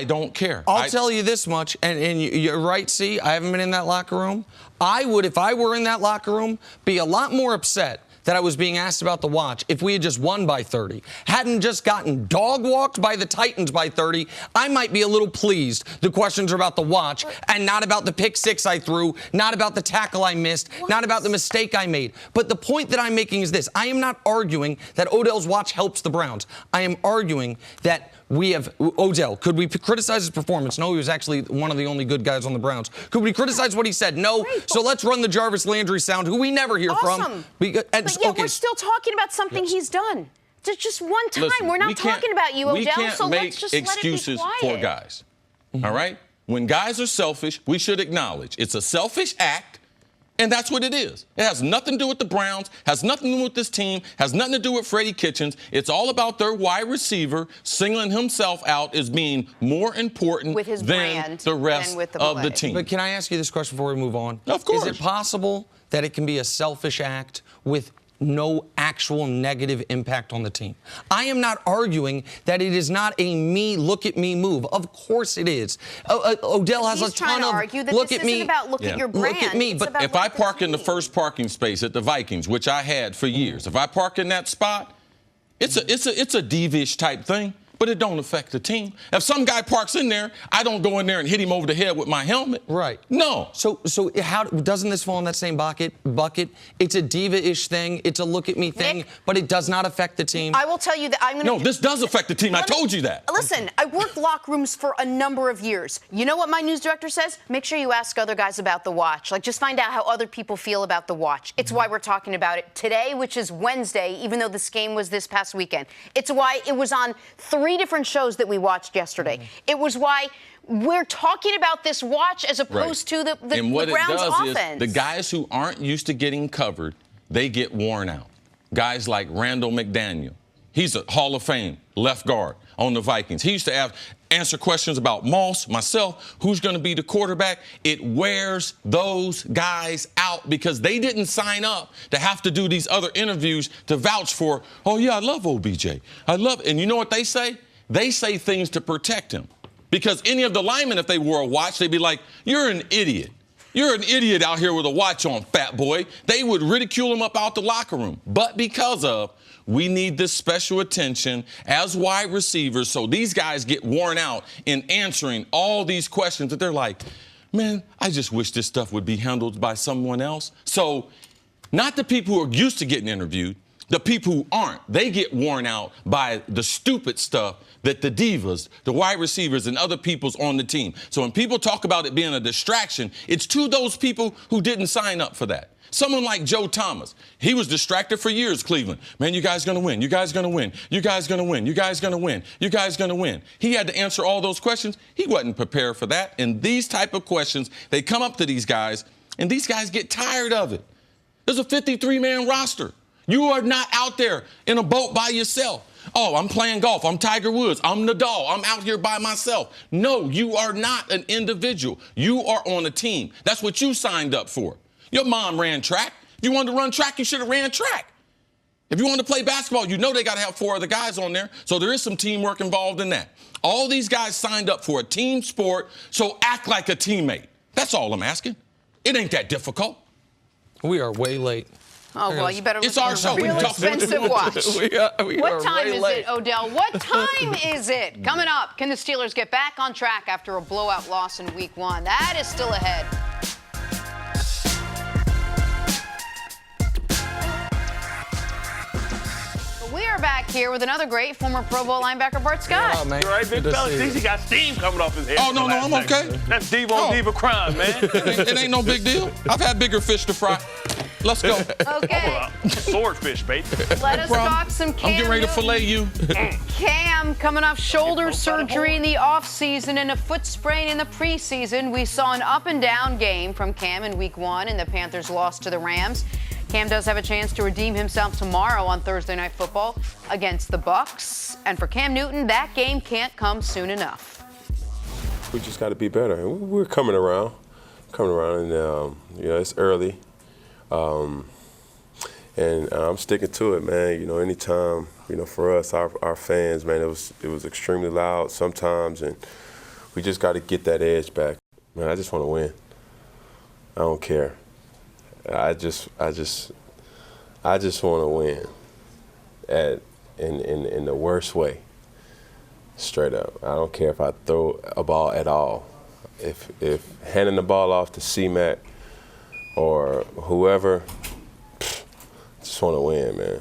don't care. I'll tell you this much, and you're right, C, I haven't been in that locker room. I would, if I were in that locker room, be a lot more upset that I was being asked about the watch if we had just won by 30. Hadn't just gotten dog-walked by the Titans by 30, I might be a little pleased the questions are about the watch and not about the pick six I threw, not about the tackle I missed, not about the mistake I made. But the point that I'm making is this. I am not arguing that Odell's watch helps the Browns. I am arguing that we have Odell. Could we criticize his performance? No, he was actually one of the only good guys on the Browns. Could we criticize what he said? No. Great. So let's run the Jarvis Landry sound, who we never hear from. But we're still talking about something he's done. Just one time. Listen, we're not talking about you, Odell. We can't so make let's just excuses let it be quiet. for guys. All right? When guys are selfish, we should acknowledge it's a selfish act, and that's what it is. It has nothing to do with the Browns, has nothing to do with this team, has nothing to do with Freddie Kitchens. It's all about their wide receiver singling himself out as being more important with his than brand the rest and with the of play. the team. But can I ask you this question before we move on? Of course. Is it possible that it can be a selfish act with no actual negative impact on the team? I am not arguing that it is not a me, look at me move. Of course it is. Odell has a ton of, He's trying to argue that look this at me. isn't about look at your brand. Look at me. It's But about If look I at park in the team. first parking space at the Vikings, which I had for years, if I park in that spot, it's a divish type thing, but it don't affect the team. If some guy parks in there, I don't go in there and hit him over the head with my helmet. Right. No. So how doesn't this fall in that same bucket? It's a diva-ish thing. It's a look at me thing, Nick, but it does not affect the team. I will tell you that I'm going to. No, this does affect the team. I told you that. Listen, I worked locker rooms for a number of years. You know what my news director says? Make sure you ask other guys about the watch. Like, just find out how other people feel about the watch. It's why we're talking about it today, which is Wednesday, even though this game was this past weekend. It's why it was on 3 different shows that we watched yesterday. It was why we're talking about this watch as opposed to the And what Browns it does offense. is the guys who aren't used to getting covered, they get worn out. Guys like Randall McDaniel. He's a Hall of Fame left guard on the Vikings. He used to answer questions about Moss, myself, who's going to be the quarterback. It wears those guys out because they didn't sign up to have to do these other interviews to vouch for, oh, yeah, I love OBJ. I love it. And you know what they say? They say things to protect him. Because any of the linemen, if they wore a watch, they'd be like, you're an idiot. You're an idiot out here with a watch on, fat boy. They would ridicule him up out the locker room. But because of, we need this special attention as wide receivers so these guys get worn out in answering all these questions that they're like, man, I just wish this stuff would be handled by someone else. So not the people who are used to getting interviewed, the people who aren't, they get worn out by the stupid stuff that the divas, the wide receivers, and other people's on the team. So when people talk about it being a distraction, it's to those people who didn't sign up for that. Someone like Joe Thomas, he was distracted for years, Cleveland. Man, you guys going to win. You guys going to win. You guys going to win. You guys going to win. You guys going to win. He had to answer all those questions. He wasn't prepared for that. And these type of questions, they come up to these guys, and these guys get tired of it. There's a 53-man roster. You are not out there in a boat by yourself. Oh, I'm playing golf. I'm Tiger Woods. I'm Nadal. I'm out here by myself. No, you are not an individual. You are on a team. That's what you signed up for. Your mom ran track. If you wanted to run track, you should have ran track. If you wanted to play basketball, you know they got to have 4 other guys on there. So there is some teamwork involved in that. All these guys signed up for a team sport, so act like a teammate. That's all I'm asking. It ain't that difficult. We are way late. Oh, well, you better It's look our at show. a We real can talk- expensive watch. we What are time way is late. it, Odell? What time is it? Coming up, can the Steelers get back on track after a blowout loss in Week 1? That is still ahead. We are back here with another great former Pro Bowl linebacker, Bart Scott. Oh, man. You all right, big Good to fella? see you. He got steam coming off his head. Oh, from no, last I'm night. okay. That's diva on Oh. diva crime, man. It ain't no big deal. I've had bigger fish to fry. Let's go. Okay, Swordfish, baby. let us talk some Cam I'm getting ready to Newton. fillet you. Cam coming off shoulder surgery in the offseason and a foot sprain in the preseason. We saw an up-and-down game from Cam in Week 1, and the Panthers lost to the Rams. Cam does have a chance to redeem himself tomorrow on Thursday Night Football against the Bucs. And for Cam Newton, that game can't come soon enough. We just got to be better. And we're coming around, and it's early, and I'm sticking to it, man. You know, anytime, for us, our fans, man, it was extremely loud sometimes, and we just got to get that edge back. Man, I just want to win. I don't care. I just want to win, in the worst way. Straight up. I don't care if I throw a ball at all. If handing the ball off to C-Mac or whoever, just want to win, man.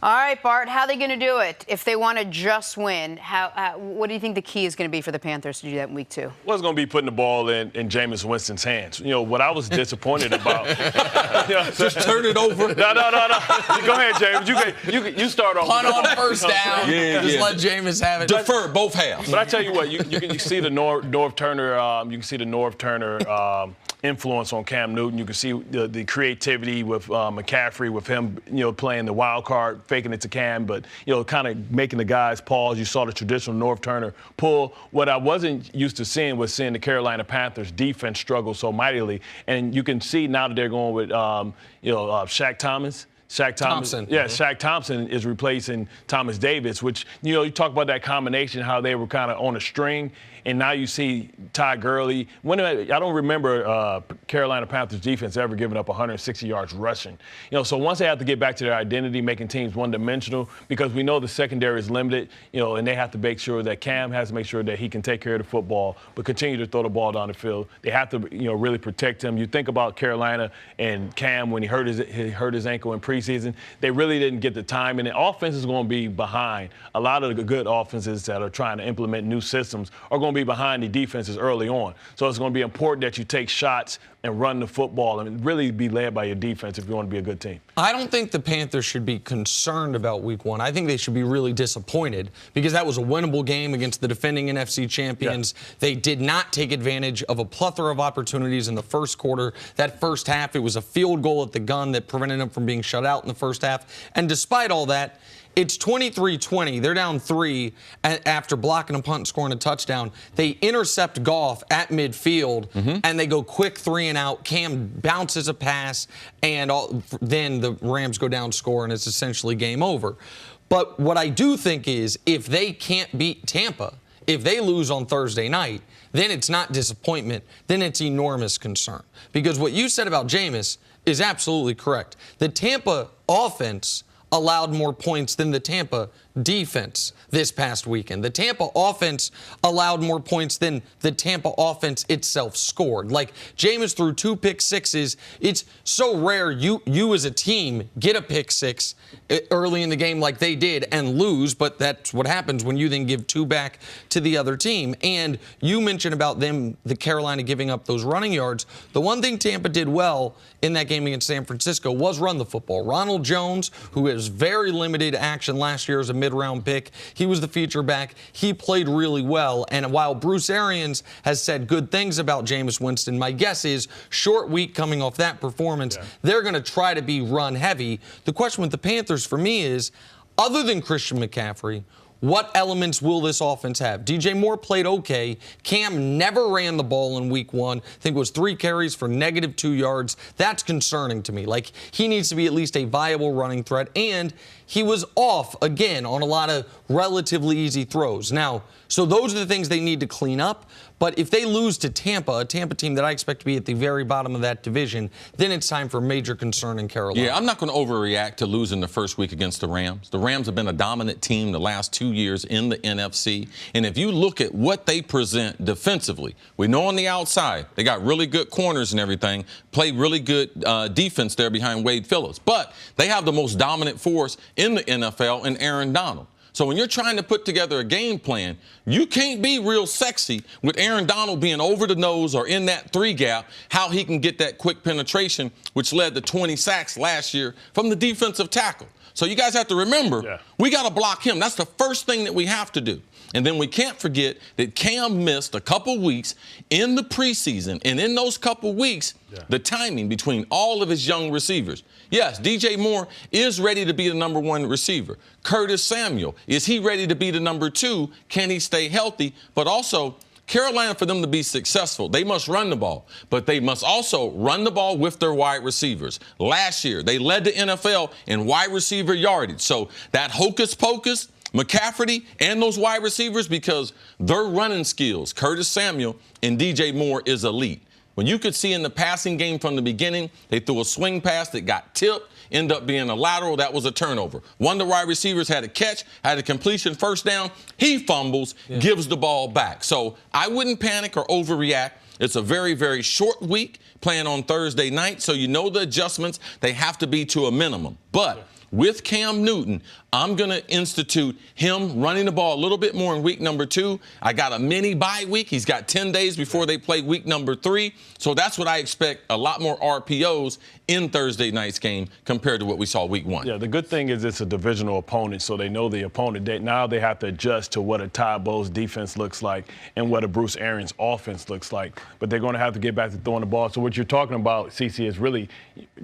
All right, Bart, how are they going to do it if they want to just win? What do you think the key is going to be for the Panthers to do that in week 2? Well, it's going to be putting the ball in Jameis Winston's hands. You know, what I was disappointed about. Just turn it over. No. Go ahead, James. You start off. Punt on first down. Just let Jameis have it. Defer both halves. But I tell you what, you can see the Norv Turner influence on Cam Newton. You can see the creativity with McCaffrey, with him, playing the wild card, faking it to Cam, but, kind of making the guys pause. You saw the traditional Norv Turner pull. What I wasn't used to seeing was seeing the Carolina Panthers defense struggle so mightily. And you can see now that they're going with, Shaq Thompson. Yeah, Shaq Thompson is replacing Thomas Davis, which, you talk about that combination, how they were kind of on a string, and now you see Ty Gurley. I don't remember Carolina Panthers defense ever giving up 160 yards rushing. So once they have to get back to their identity, making teams one-dimensional, because we know the secondary is limited, and they have to make sure that Cam has to make sure that he can take care of the football, but continue to throw the ball down the field. They have to, really protect him. You think about Carolina and Cam when he hurt his ankle in preseason. They really didn't get the time, and the offense is going to be behind. A lot of the good offenses that are trying to implement new systems are going to be behind the defenses early on. So it's going to be important that you take shots and run the football and really be led by your defense if you want to be a good team. I don't think the Panthers should be concerned about week 1. I think they should be really disappointed because that was a winnable game against the defending NFC champions. Yeah. They did not take advantage of a plethora of opportunities in the first quarter. That first half, it was a field goal at the gun that prevented them from being shut out in the first half. And despite all that, it's 23-20. They're down 3 after blocking a punt and scoring a touchdown. They intercept Goff at midfield, and they go quick 3 and out. Cam bounces a pass, and then the Rams go down, score, and it's essentially game over. But what I do think is if they can't beat Tampa, if they lose on Thursday night, then it's not disappointment. Then it's enormous concern. Because what you said about Jameis is absolutely correct. The Tampa offense allowed more points than the Tampa defense this past weekend. The Tampa offense allowed more points than the Tampa offense itself scored. Like, Jameis threw 2 pick sixes. It's so rare you as a team get a pick 6 early in the game like they did and lose, but that's what happens when you then give 2 back to the other team. And you mentioned about them, the Carolina, giving up those running yards. The one thing Tampa did well in that game against San Francisco was run the football. Ronald Jones, who has very limited action last year as a mid-round pick, he was the feature back. He played really well. And while Bruce Arians has said good things about Jameis Winston, my guess is short week coming off that performance, they're going to try to be run heavy. The question with the Panthers for me is, other than Christian McCaffrey, what elements will this offense have? DJ Moore played okay. Cam never ran the ball in week 1. I think it was 3 carries for -2 yards. That's concerning to me. Like, he needs to be at least a viable running threat. And he was off, again, on a lot of relatively easy throws. Now, so those are the things they need to clean up. But if they lose to Tampa, a Tampa team that I expect to be at the very bottom of that division, then it's time for major concern in Carolina. Yeah, I'm not going to overreact to losing the first week against the Rams. The Rams have been a dominant team the last 2 years in the NFC. And if you look at what they present defensively, we know on the outside they got really good corners and everything, play really good defense there behind Wade Phillips. But they have the most dominant force in the NFL in Aaron Donald. So when you're trying to put together a game plan, you can't be real sexy with Aaron Donald being over the nose or in that 3 gap, how he can get that quick penetration, which led to 20 sacks last year from the defensive tackle. So you guys have to remember, we got to block him. That's the first thing that we have to do. And then we can't forget that Cam missed a couple weeks in the preseason. And in those couple weeks, the timing between all of his young receivers. Yes, DJ Moore is ready to be the number 1 receiver. Curtis Samuel, is he ready to be the number 2? Can he stay healthy? But also, Carolina, for them to be successful, they must run the ball. But they must also run the ball with their wide receivers. Last year, they led the NFL in wide receiver yardage. So that hocus pocus, McCaffrey and those wide receivers, because their running skills, Curtis Samuel and DJ Moore, is elite. When you could see in the passing game from the beginning, they threw a swing pass that got tipped, ended up being a lateral. That was a turnover. One of the wide receivers had a catch, had a completion, first down. He fumbles, gives the ball back. So I wouldn't panic or overreact. It's a very, very short week playing on Thursday night, so you know the adjustments, they have to be to a minimum. But with Cam Newton, I'm going to institute him running the ball a little bit more in week number 2. I got a mini bye week. He's got 10 days before they play week number 3. So that's what I expect, a lot more RPOs in Thursday night's game compared to what we saw week 1. Yeah, the good thing is it's a divisional opponent, so they know the opponent. Now they have to adjust to what a Todd Bowles defense looks like and what a Bruce Arians offense looks like. But they're going to have to get back to throwing the ball. So what you're talking about, CC, is really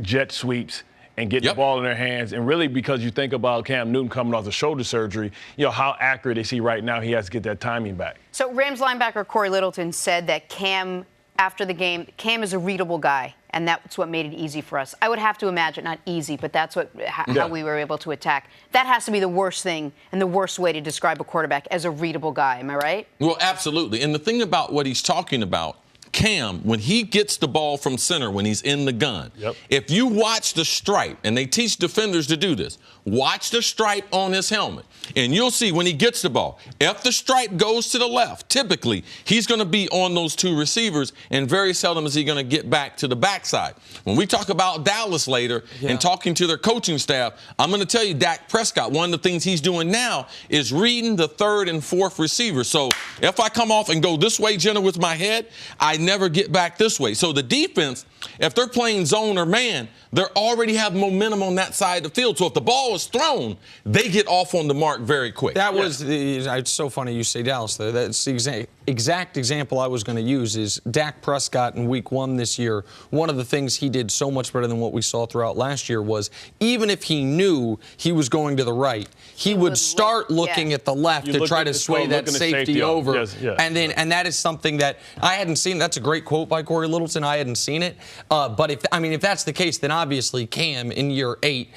jet sweeps and getting the ball in their hands. And really, because you think about Cam Newton coming off the shoulder surgery, how accurate is he right now? He has to get that timing back. So Rams linebacker Corey Littleton said that Cam, after the game, Cam is a readable guy, and that's what made it easy for us. I would have to imagine, not easy, but that's how we were able to attack. That has to be the worst thing and the worst way to describe a quarterback, as a readable guy. Am I right? Well, absolutely. And the thing about what he's talking about, Cam, when he gets the ball from center, when he's in the gun, if you watch the stripe, and they teach defenders to do this, watch the stripe on his helmet, and you'll see when he gets the ball, if the stripe goes to the left, typically he's going to be on those 2 receivers, and very seldom is he going to get back to the backside. When we talk about Dallas later and talking to their coaching staff, I'm going to tell you, Dak Prescott, one of the things he's doing now is reading the 3rd and 4th receiver. So if I come off and go this way, Jenna, with my head, I never get back this way. So the defense, if they're playing zone or man, they already have momentum on that side of the field. So if the ball is thrown, they get off on the mark very quick. That was it's so funny you say Dallas there. That's the exact example I was going to use is Dak Prescott in week 1 this year. One of the things he did so much better than what we saw throughout last year was even if he knew he was going to the right, he would start looking at the left to try to sway that safety over. And that is something that I hadn't seen. That's a great quote by Corey Littleton. I hadn't seen it. But if that's the case, then obviously Cam in year 8,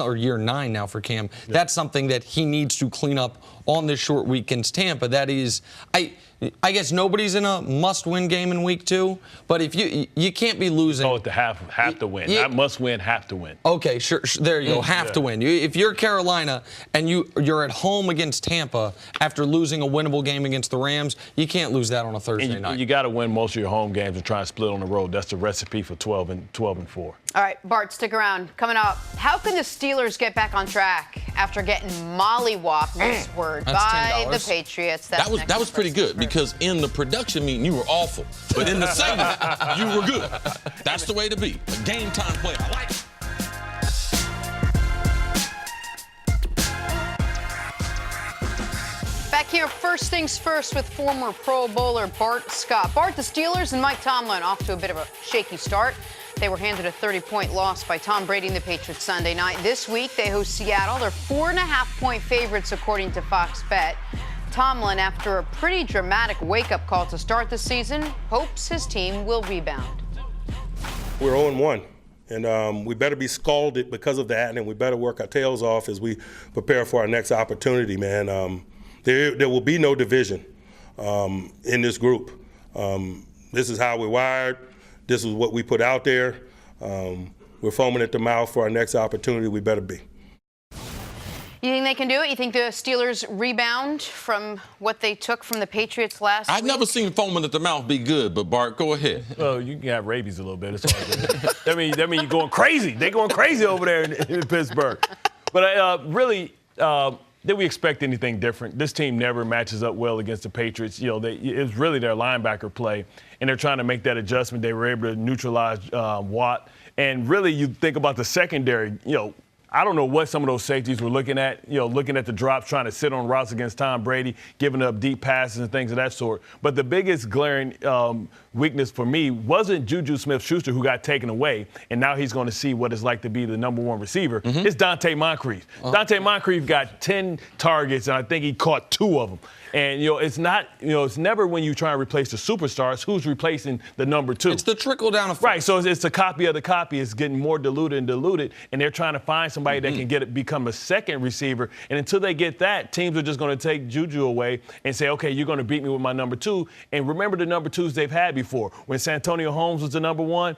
or year 9 now for Cam, that's something that he needs to clean up on this short week against Tampa. That is, I guess nobody's in a must-win game in week 2, but if you can't be losing. Oh, it's the have to win. Not must win, have to win. Okay, sure. There you go. Have to win. If you're Carolina and you're at home against Tampa after losing a winnable game against the Rams, you can't lose that on a Thursday night. You got to win most of your home games and try and split on the road. That's the recipe for 12 and 4. All right, Bart, stick around. Coming up, how can the Steelers get back on track after getting mollywopped, nice word, by the Patriots? That was pretty good because in the production meeting you were awful, but in the segment you were good. That's the way to be. A game time player. I like it. Back here, first things first with former Pro Bowler Bart Scott. Bart, the Steelers and Mike Tomlin off to a bit of a shaky start. They were handed a 30-point loss by Tom Brady and the Patriots Sunday night. This week, they host Seattle. They're 4.5-point favorites, according to Fox Bet. Tomlin, after a pretty dramatic wake-up call to start the season, hopes his team will rebound. We're 0-1, and we better be scalded because of that, and we better work our tails off as we prepare for our next opportunity, man. There will be no division in this group. This is how we're wired. This is what we put out there. We're foaming at the mouth for our next opportunity. We better be. You think they can do it? You think the Steelers rebound from what they took from the Patriots last week? I've never seen foaming at the mouth be good, but Bart, go ahead. Well, you got rabies a little bit. It's all good. that means you're going crazy. They're going crazy over there in Pittsburgh. But really, did we expect anything different? This team never matches up well against the Patriots. It's really their linebacker play, and they're trying to make that adjustment. They were able to neutralize Watt. And really, you think about the secondary, I don't know what some of those safeties were looking at, looking at the drops, trying to sit on routes against Tom Brady, giving up deep passes and things of that sort. But the biggest glaring weakness for me wasn't Juju Smith-Schuster, who got taken away, and now he's going to see what it's like to be the number 1 receiver. It's Dante Moncrief. Dante Moncrief got 10 targets, and I think he caught 2 of them. And, it's not, it's never when you try and replace the superstars, who's replacing the number 2. It's the trickle-down effect. Right, so it's a copy of the copy. It's getting more diluted and diluted, and they're trying to find somebody that can become a second receiver. And until they get that, teams are just going to take Juju away and say, okay, you're going to beat me with my number 2. And remember the number 2s they've had before. When Santonio Holmes was the number 1,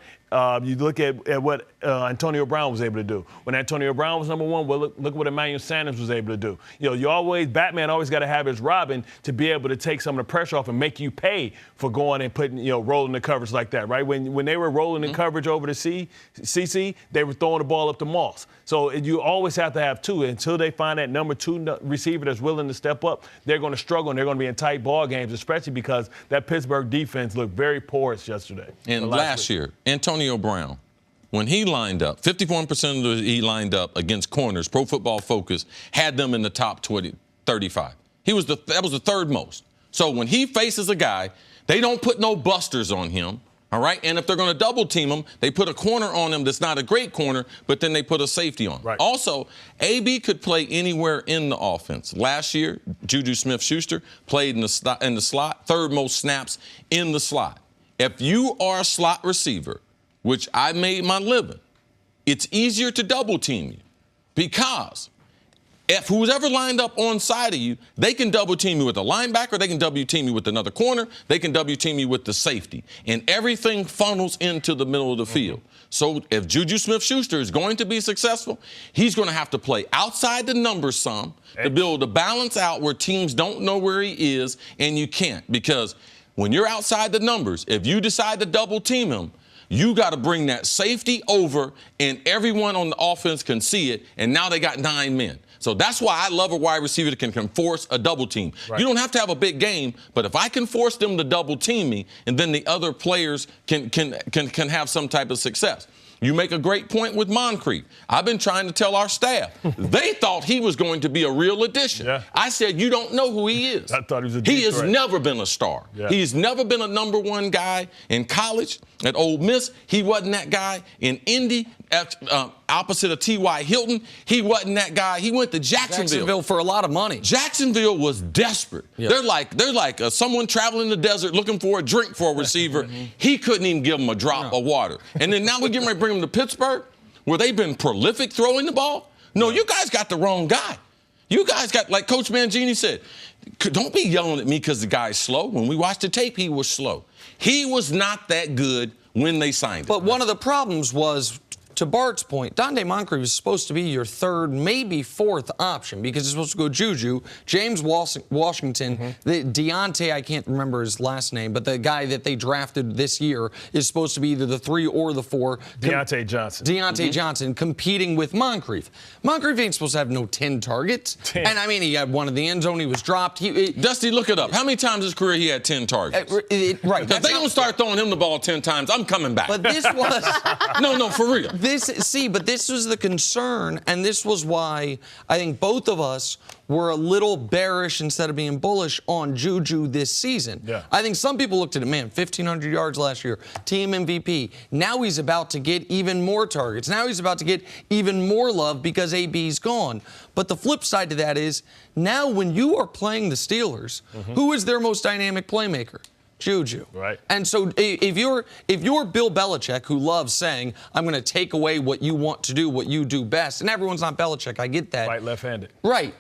you look at what Antonio Brown was able to do. When Antonio Brown was number 1, well, look what Emmanuel Sanders was able to do. Batman always got to have his Robin, run to be able to take some of the pressure off and make you pay for going and putting, rolling the coverage like that, right? When they were rolling the coverage over to CC, they were throwing the ball up to Moss. So you always have to have two. Until they find that number two receiver that's willing to step up, they're going to struggle, and they're going to be in tight ball games, especially because that Pittsburgh defense looked very porous yesterday. And last year, Antonio Brown, when he lined up, 51% of the he lined up against corners, Pro Football Focus had them in the top 35. That was the third most. So when he faces a guy, they don't put no busters on him, all right? And if they're going to double team him, they put a corner on him that's not a great corner, but then they put a safety on. Right. Also, AB could play anywhere in the offense. Last year, Juju Smith-Schuster played in the slot, third most snaps in the slot. If you are a slot receiver, which I made my living, it's easier to double team you because if who's ever lined up on side of you, they can double team you with a linebacker, they can double team you with another corner, they can double team you with the safety. And everything funnels into the middle of the field. So if Juju Smith-Schuster is going to be successful, he's going to have to play outside the numbers some to be able to balance out where teams don't know where he is, and you can't. Because when you're outside the numbers, if you decide to double team him, you got to bring that safety over, and everyone on the offense can see it, and now they got 9 men. So that's why I love a wide receiver that can force a double team. Right. You don't have to have a big game, but if I can force them to double team me, and then the other players can have some type of success. You make a great point with Moncrief. I've been trying to tell our staff. They thought he was going to be a real addition. Yeah. I said, you don't know who he is. I thought he was a He has never been a star. Yeah. He's never been a number one guy in college. At Ole Miss, he wasn't that guy. In Indy, opposite of T.Y. Hilton, he wasn't that guy. He went to Jacksonville for a lot of money. Jacksonville was desperate. Yep. They're like someone traveling the desert looking for a drink for a receiver. He couldn't even give him a drop of water. And then now we're getting ready to bring him to Pittsburgh, where they've been prolific throwing the ball. No, you guys got the wrong guy. You guys got, like Coach Mangini said, don't be yelling at me because the guy's slow. When we watched the tape, he was slow. He was not that good when they signed him. But one of the problems was, to Bart's point, Donte Moncrief is supposed to be your third, maybe fourth option because it's supposed to go Juju, James Washington, the Deontay, I can't remember his last name, but the guy that they drafted this year is supposed to be either the 3 or the 4. Deontay Johnson. Deontay Johnson competing with Moncrief. Moncrief ain't supposed to have no 10 targets. 10. And, I mean, he had one in the end zone. He was dropped. Dusty, look it up. How many times in his career he had 10 targets? Right. If they don't start throwing him the ball 10 times, I'm coming back. But this was... No, for real. But this was the concern, and this was why I think both of us were a little bearish instead of being bullish on Juju this season. Yeah. I think some people looked at it, man, 1,500 yards last year, team MVP. Now he's about to get even more targets. Now he's about to get even more love because AB's gone. But the flip side to that is, now when you are playing the Steelers, who is their most dynamic playmaker? Juju. Right. And so if you're Bill Belichick, who loves saying, I'm going to take away what you want to do, what you do best, and everyone's not Belichick, I get that. Right, left-handed. Right.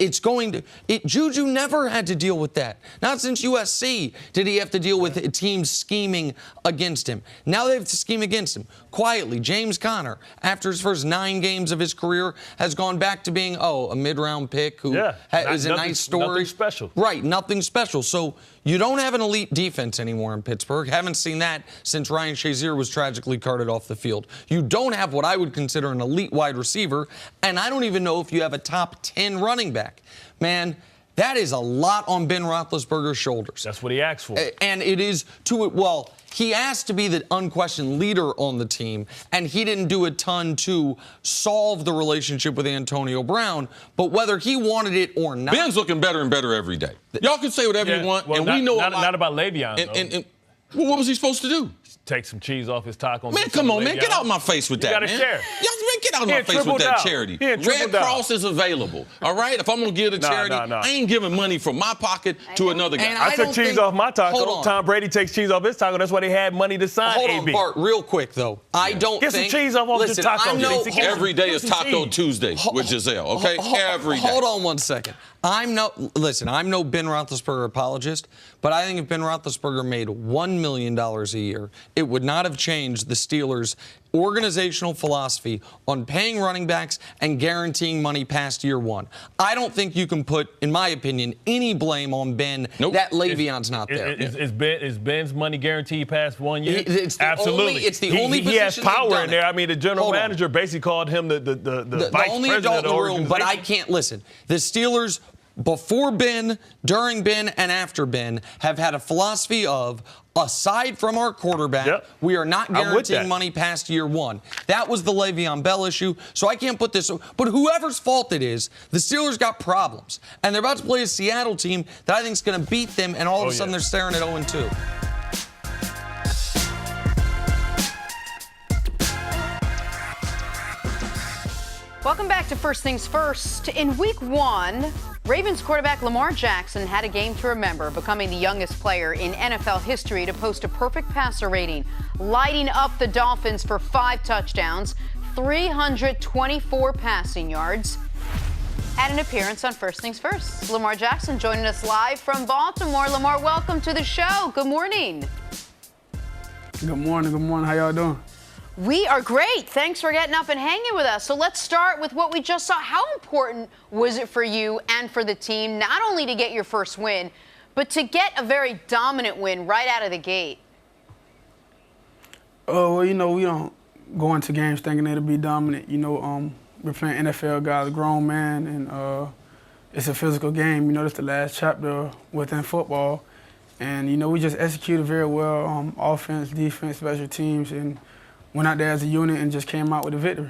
Juju never had to deal with that. Not since USC did he have to deal with teams scheming against him. Now they have to scheme against him. Quietly, James Conner, after his first 9 games of his career, has gone back to being, a mid-round pick who is a nice story. Nothing special. Right, nothing special. So you don't have an elite defense anymore in Pittsburgh. Haven't seen that since Ryan Shazier was tragically carted off the field. You don't have what I would consider an elite wide receiver, and I don't even know if you have a top 10 running back. Man, that is a lot on Ben Roethlisberger's shoulders. That's what he asked for. And it is he asked to be the unquestioned leader on the team, and he didn't do a ton to solve the relationship with Antonio Brown. But whether he wanted it or not, Ben's looking better and better every day. Y'all can say whatever you want, and we know not about Le'Veon. Well, what was he supposed to do? Take some cheese off his taco. Man, come on, man. Get out my face with that, man. You got to share. Get out of my face with that charity. Red Cross is available, all right? If I'm going to give a charity, I ain't giving money from my pocket to another guy. I took cheese off my taco. Tom Brady takes cheese off his taco. That's why they had money to sign AB. Hold on, Bart, real quick, though. I don't Get some cheese off his taco. Every day is Taco Tuesday with Giselle, okay? Every day. Hold on one second. I'm no Ben Roethlisberger apologist, but I think if Ben Roethlisberger made $1 million a year, it would not have changed the Steelers' organizational philosophy on paying running backs and guaranteeing money past year one. I don't think you can put, in my opinion, any blame on Ben that Le'Veon's not there. Is Ben's money guaranteed past 1 year? Absolutely. It's the only he has position power in there. I mean, the general manager basically called him the vice only president adult of the in the room, organization. but I can't listen. The Steelers, before Ben, during Ben, and after Ben, have had a philosophy of, aside from our quarterback, we are not guaranteeing money past year one. That was the Le'Veon Bell issue, so I can't put this. But whoever's fault it is, the Steelers got problems, and they're about to play a Seattle team that I think is going to beat them, and all of a sudden they're staring at 0-2. Welcome back to First Things First. In Week 1, Ravens quarterback Lamar Jackson had a game to remember, becoming the youngest player in NFL history to post a perfect passer rating, lighting up the Dolphins for 5 touchdowns, 324 passing yards, and an appearance on First Things First. Lamar Jackson joining us live from Baltimore. Lamar, welcome to the show. Good morning. Good morning. Good morning. How y'all doing? We are great. Thanks for getting up and hanging with us. So let's start with what we just saw. How important was it for you and for the team, not only to get your first win, but to get a very dominant win right out of the gate? Well, we don't go into games thinking it'll be dominant. We're playing NFL guys, grown man, and it's a physical game. It's the last chapter within football. And, we just executed very well, offense, defense, special teams, and went out there as a unit and just came out with a victory.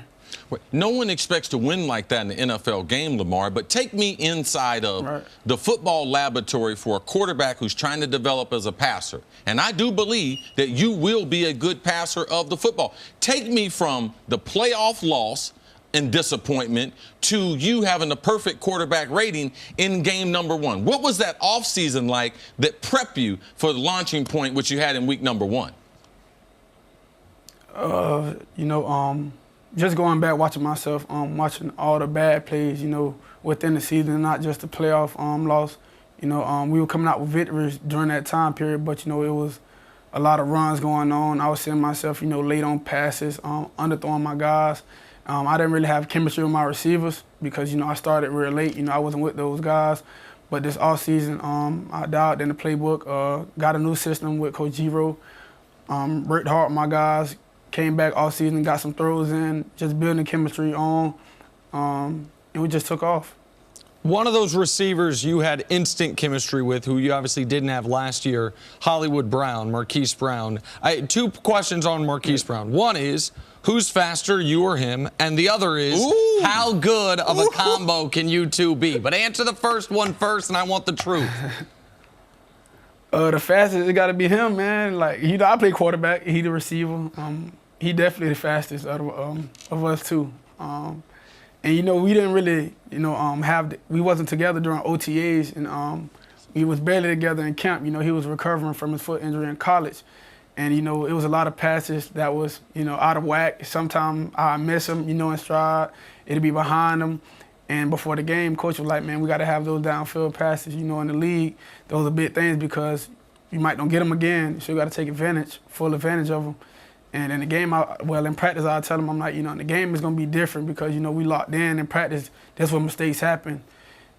No one expects to win like that in the NFL game, Lamar, but take me inside of the football laboratory for a quarterback who's trying to develop as a passer. And I do believe that you will be a good passer of the football. Take me from the playoff loss and disappointment to you having the perfect quarterback rating in game number 1. What was that offseason like that prepped you for the launching point which you had in week number 1? Just going back, watching myself, watching all the bad plays, within the season, not just the playoff loss. We were coming out with victories during that time period, but, it was a lot of runs going on. I was seeing myself, late on passes, underthrowing my guys. I didn't really have chemistry with my receivers because, I started real late. I wasn't with those guys. But this offseason, I dialed in the playbook, got a new system with Coach Giro, worked hard with my guys, came back all season, got some throws in, just building chemistry on, and we just took off. One of those receivers you had instant chemistry with, who you obviously didn't have last year, Hollywood Brown, Marquise Brown. Two questions on Marquise Brown. One is, who's faster, you or him? And the other is, how good of a combo can you two be? But answer the first one first, and I want the truth. The fastest, it got to be him, man. I play quarterback. He the receiver. He definitely the fastest out of us two. And we didn't really, we wasn't together during OTAs, and we was barely together in camp. He was recovering from his foot injury in college, and it was a lot of passes that was, out of whack. Sometimes I miss him, in stride. It'd be behind him. And before the game, coach was like, man, we got to have those downfield passes. In the league, those are big things because you might don't get them again, so you got to take full advantage of them. And in the game, in practice, I tell them, I'm like, in the game is going to be different because, we locked in practice. That's where mistakes happen.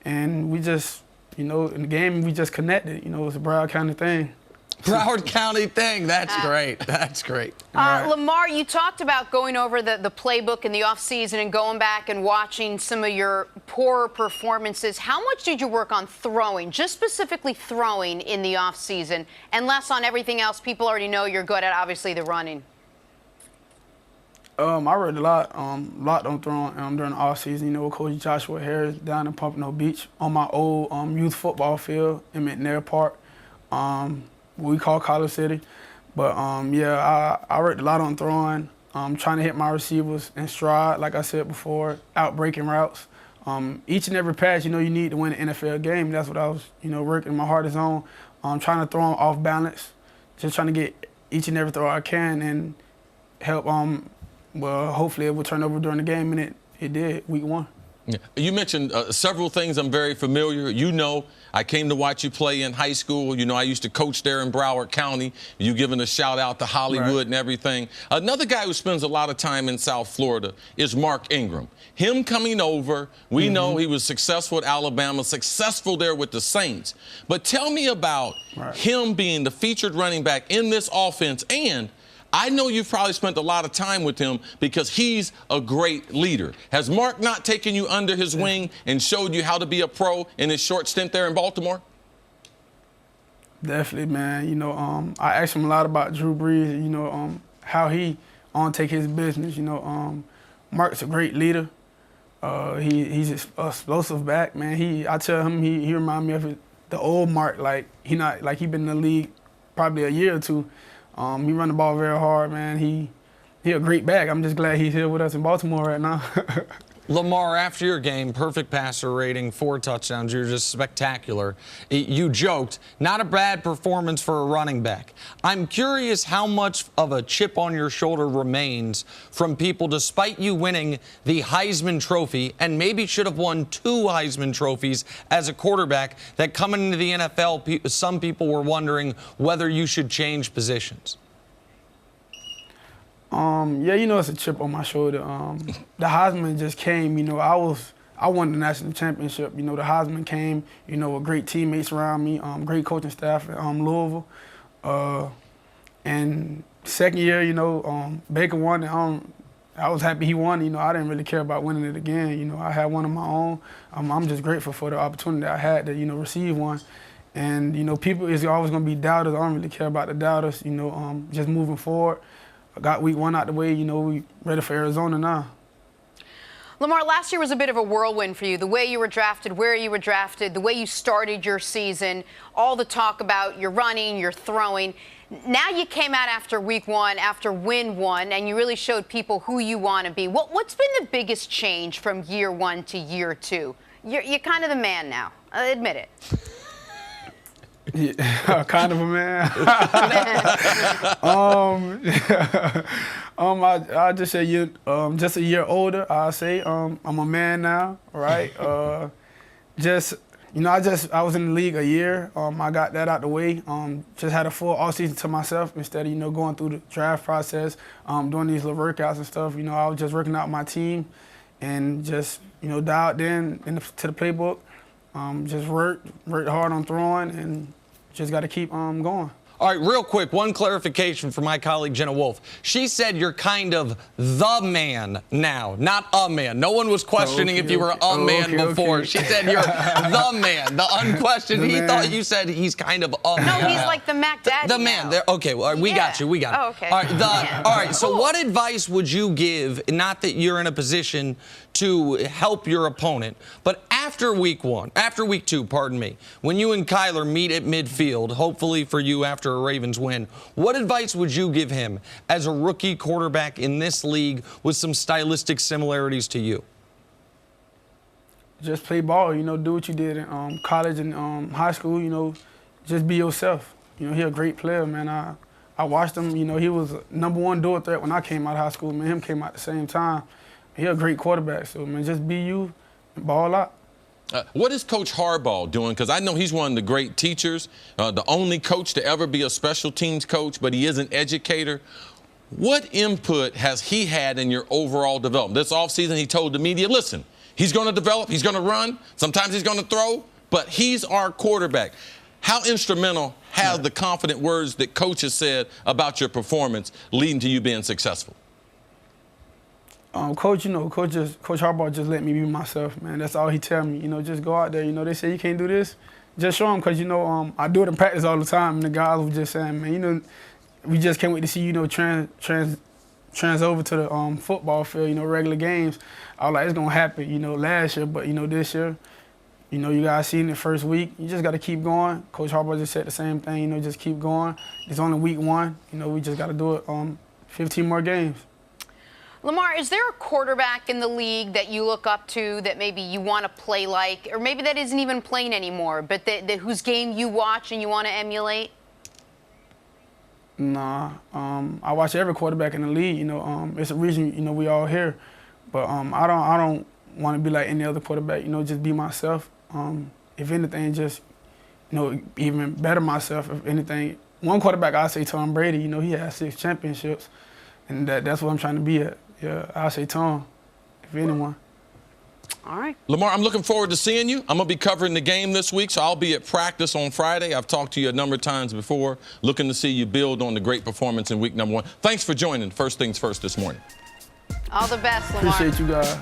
And we just, in the game, we just connected. It's a Broward County thing. Broward County thing. That's great. That's great. Lamar, you talked about going over the playbook in the offseason and going back and watching some of your poor performances. How much did you work on throwing, just specifically throwing in the offseason, and less on everything else people already know you're good at, obviously the running? I read a lot on throwing during the offseason, with Coach Joshua Harris down in Pompano Beach on my old youth football field in McNair Park, we call College City. But, I worked a lot on throwing, trying to hit my receivers in stride, like I said before, out breaking routes. Each and every pass, you need to win an NFL game. That's what I was, working my hardest on. Trying to throw them off balance, just trying to get each and every throw I can and help hopefully it will turn over during the game, and it did, week 1. Yeah. You mentioned several things I'm very familiar. You know, I came to watch you play in high school. You know, I used to coach there in Broward County. You giving a shout out to Hollywood and everything. Another guy who spends a lot of time in South Florida is Mark Ingram. Him coming over, we know he was successful at Alabama, successful there with the Saints. But tell me about him being the featured running back in this offense, and I know you've probably spent a lot of time with him because he's a great leader. Has Mark not taken you under his wing and showed you how to be a pro in his short stint there in Baltimore? Definitely, man. You know, I asked him a lot about Drew Brees, you know, how he take his business. You know, Mark's a great leader. He's an explosive back, man. I tell him he reminds me of the old Mark. Like he been in the league probably a year or two. He run the ball very hard, man. He a great back. I'm just glad he's here with us in Baltimore right now. Lamar, after your game, perfect passer rating, 4 touchdowns. You're just spectacular. You joked, not a bad performance for a running back. I'm curious how much of a chip on your shoulder remains from people, despite you winning the Heisman Trophy, and maybe should have won 2 Heisman trophies as a quarterback, that coming into the NFL, some people were wondering whether you should change positions. Yeah, you know, it's a chip on my shoulder. The Heisman just came, you know, I won the national championship. You know, the Heisman came, you know, with great teammates around me, great coaching staff at Louisville. And second year, you know, Baker won it. I was happy he won. You know, I didn't really care about winning it again. You know, I had one of my own. I'm just grateful for the opportunity I had to, you know, receive one. And, you know, people is always going to be doubters. I don't really care about the doubters, you know, just moving forward. I got week 1 out the way, you know, we ready for Arizona now. Lamar, last year was a bit of a whirlwind for you. The way you were drafted, where you were drafted, the way you started your season, all the talk about your running, your throwing. Now you came out after week 1, after win 1, and you really showed people who you want to be. What's been the biggest change from year 1 to year 2? You're kind of the man now. Admit it. Yeah, kind of a man. I just say just a year older. I say I'm a man now, right? You know, I was in the league a year. I got that out the way. Just had a full offseason to myself instead of, you know, going through the draft process, doing these little workouts and stuff. You know, I was just working out my team and just, you know, dialed in to the playbook. Just worked hard on throwing and just got to keep going. All right, real quick, one clarification for my colleague Jenna Wolfe. She said you're kind of the man now, not a man. No one was questioning if you were a man before. Okay. She said you're the man, the unquestioned. He thought you said he's kind of a man. No, he's like the Mac Daddy. The man. Now. Okay, well, we got you. We got it. Oh, okay. All right, so what advice would you give, not that you're in a position to help your opponent, but after week 2, pardon me, when you and Kyler meet at midfield, hopefully for you after a Ravens win, what advice would you give him as a rookie quarterback in this league with some stylistic similarities to you? Just play ball, you know, do what you did in college and high school, you know, just be yourself. You know, he's a great player, man. I watched him, you know, he was #1 dual threat when I came out of high school, man. Him came out at the same time. He's a great quarterback, so, man, just be you and ball out. What is Coach Harbaugh doing? Because I know he's one of the great teachers, the only coach to ever be a special teams coach, but he is an educator. What input has he had in your overall development? This offseason, he told the media, listen, he's going to develop, he's going to run, sometimes he's going to throw, but he's our quarterback. How instrumental has the confident words that Coach has said about your performance leading to you being successful? Coach, you know, Coach Harbaugh just let me be myself, man. That's all he tell me. You know, just go out there. You know, they say you can't do this. Just show them, because, you know, I do it in practice all the time. And the guys were just saying, man, you know, we just can't wait to see, you know, trans over to the football field, you know, regular games. I was like, it's going to happen, you know, last year. But, you know, this year, you know, you guys seen the first week. You just got to keep going. Coach Harbaugh just said the same thing, you know, just keep going. It's only week 1. You know, we just got to do it 15 more games. Lamar, is there a quarterback in the league that you look up to that maybe you want to play like, or maybe that isn't even playing anymore, but whose game you watch and you want to emulate? Nah, I watch every quarterback in the league. You know, it's a reason, you know, we all here. But I don't want to be like any other quarterback, just be myself. If anything, just, even better myself. If anything, one quarterback, I'll say Tom Brady, he has 6 championships, and that's what I'm trying to be at. Yeah, I'll say Tom, if anyone. All right. Lamar, I'm looking forward to seeing you. I'm going to be covering the game this week, so I'll be at practice on Friday. I've talked to you a number of times before, looking to see you build on the great performance in week number 1. Thanks for joining First Things First this morning. All the best, Lamar. Appreciate you guys.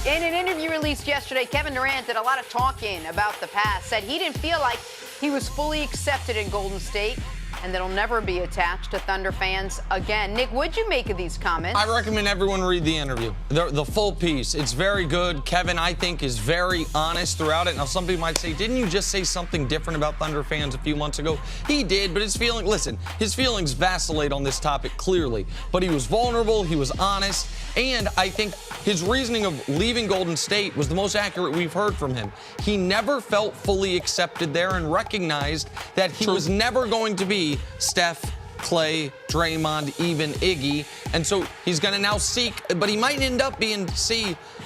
In an interview released yesterday, Kevin Durant did a lot of talking about the past, said he didn't feel like he was fully accepted in Golden State and that he'll never be attached to Thunder fans again. Nick, what'd you make of these comments? I recommend everyone read the interview, the full piece. It's very good. Kevin, I think, is very honest throughout it. Now, some people might say, didn't you just say something different about Thunder fans a few months ago? He did, but his feelings vacillate on this topic clearly. But he was vulnerable, he was honest, and I think his reasoning of leaving Golden State was the most accurate we've heard from him. He never felt fully accepted there and recognized that he was never going to be Steph, Clay, Draymond, even Iggy. And so he's going to now seek, but he might end up being,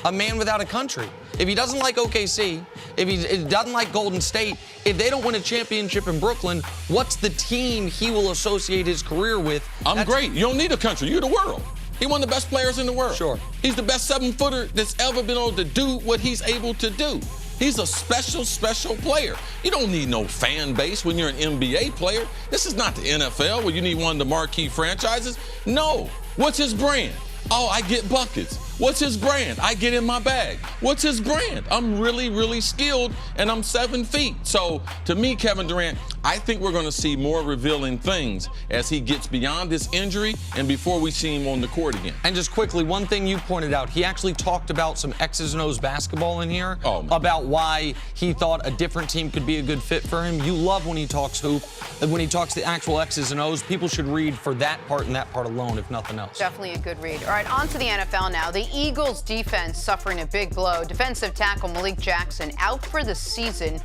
a man without a country. If he doesn't like OKC, if he doesn't like Golden State, if they don't win a championship in Brooklyn, what's the team he will associate his career with? I'm great. You don't need a country. You're the world. He's one of the best players in the world. Sure. He's the best 7-footer that's ever been able to do what he's able to do. He's a special, special player. You don't need no fan base when you're an NBA player. This is not the NFL where you need one of the marquee franchises. No. What's his brand? Oh, I get buckets. What's his brand? I get in my bag. What's his brand? I'm really, really skilled, and I'm 7 feet. So, to me, Kevin Durant, I think we're going to see more revealing things as he gets beyond this injury and before we see him on the court again. And just quickly, one thing you pointed out, he actually talked about some X's and O's basketball in here, about why he thought a different team could be a good fit for him. You love when he talks hoop, and when he talks the actual X's and O's. People should read for that part and that part alone, if nothing else. Definitely a good read. All right, on to the NFL now. The Eagles defense suffering a big blow. Defensive tackle Malik Jackson out for the season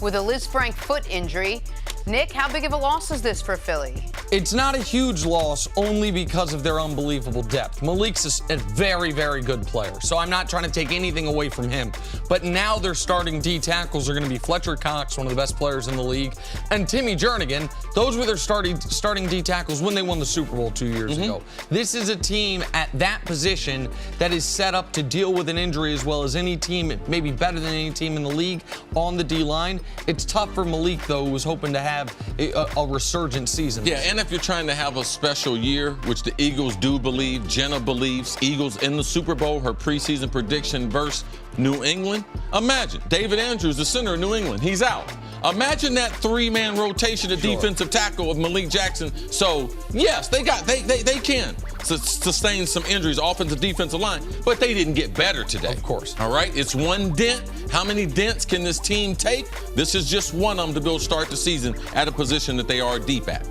with a Liz Frank foot injury. Nick, how big of a loss is this for Philly? It's not a huge loss only because of their unbelievable depth. Malik's a very, very good player, so I'm not trying to take anything away from him. But now their starting D tackles are going to be Fletcher Cox, one of the best players in the league, and Timmy Jernigan. Those were their starting D tackles when they won the Super Bowl 2 years ago. This is a team at that position that is set up to deal with an injury as well as any team, maybe better than any team in the league on the D-line. It's tough for Malik, though, who was hoping to have a resurgent season. Yeah, and if you're trying to have a special year, which the Eagles do believe, Jenna believes, Eagles in the Super Bowl, her preseason prediction versus New England. Imagine David Andrews, the center of New England, he's out. Imagine that 3-man rotation of defensive tackle of Malik Jackson. So yes, they can sustain some injuries, offensive, defensive line, but they didn't get better today. Of course. All right, it's one dent. How many dents can this team take? This is just one of them to go start the season at a position that they are deep at.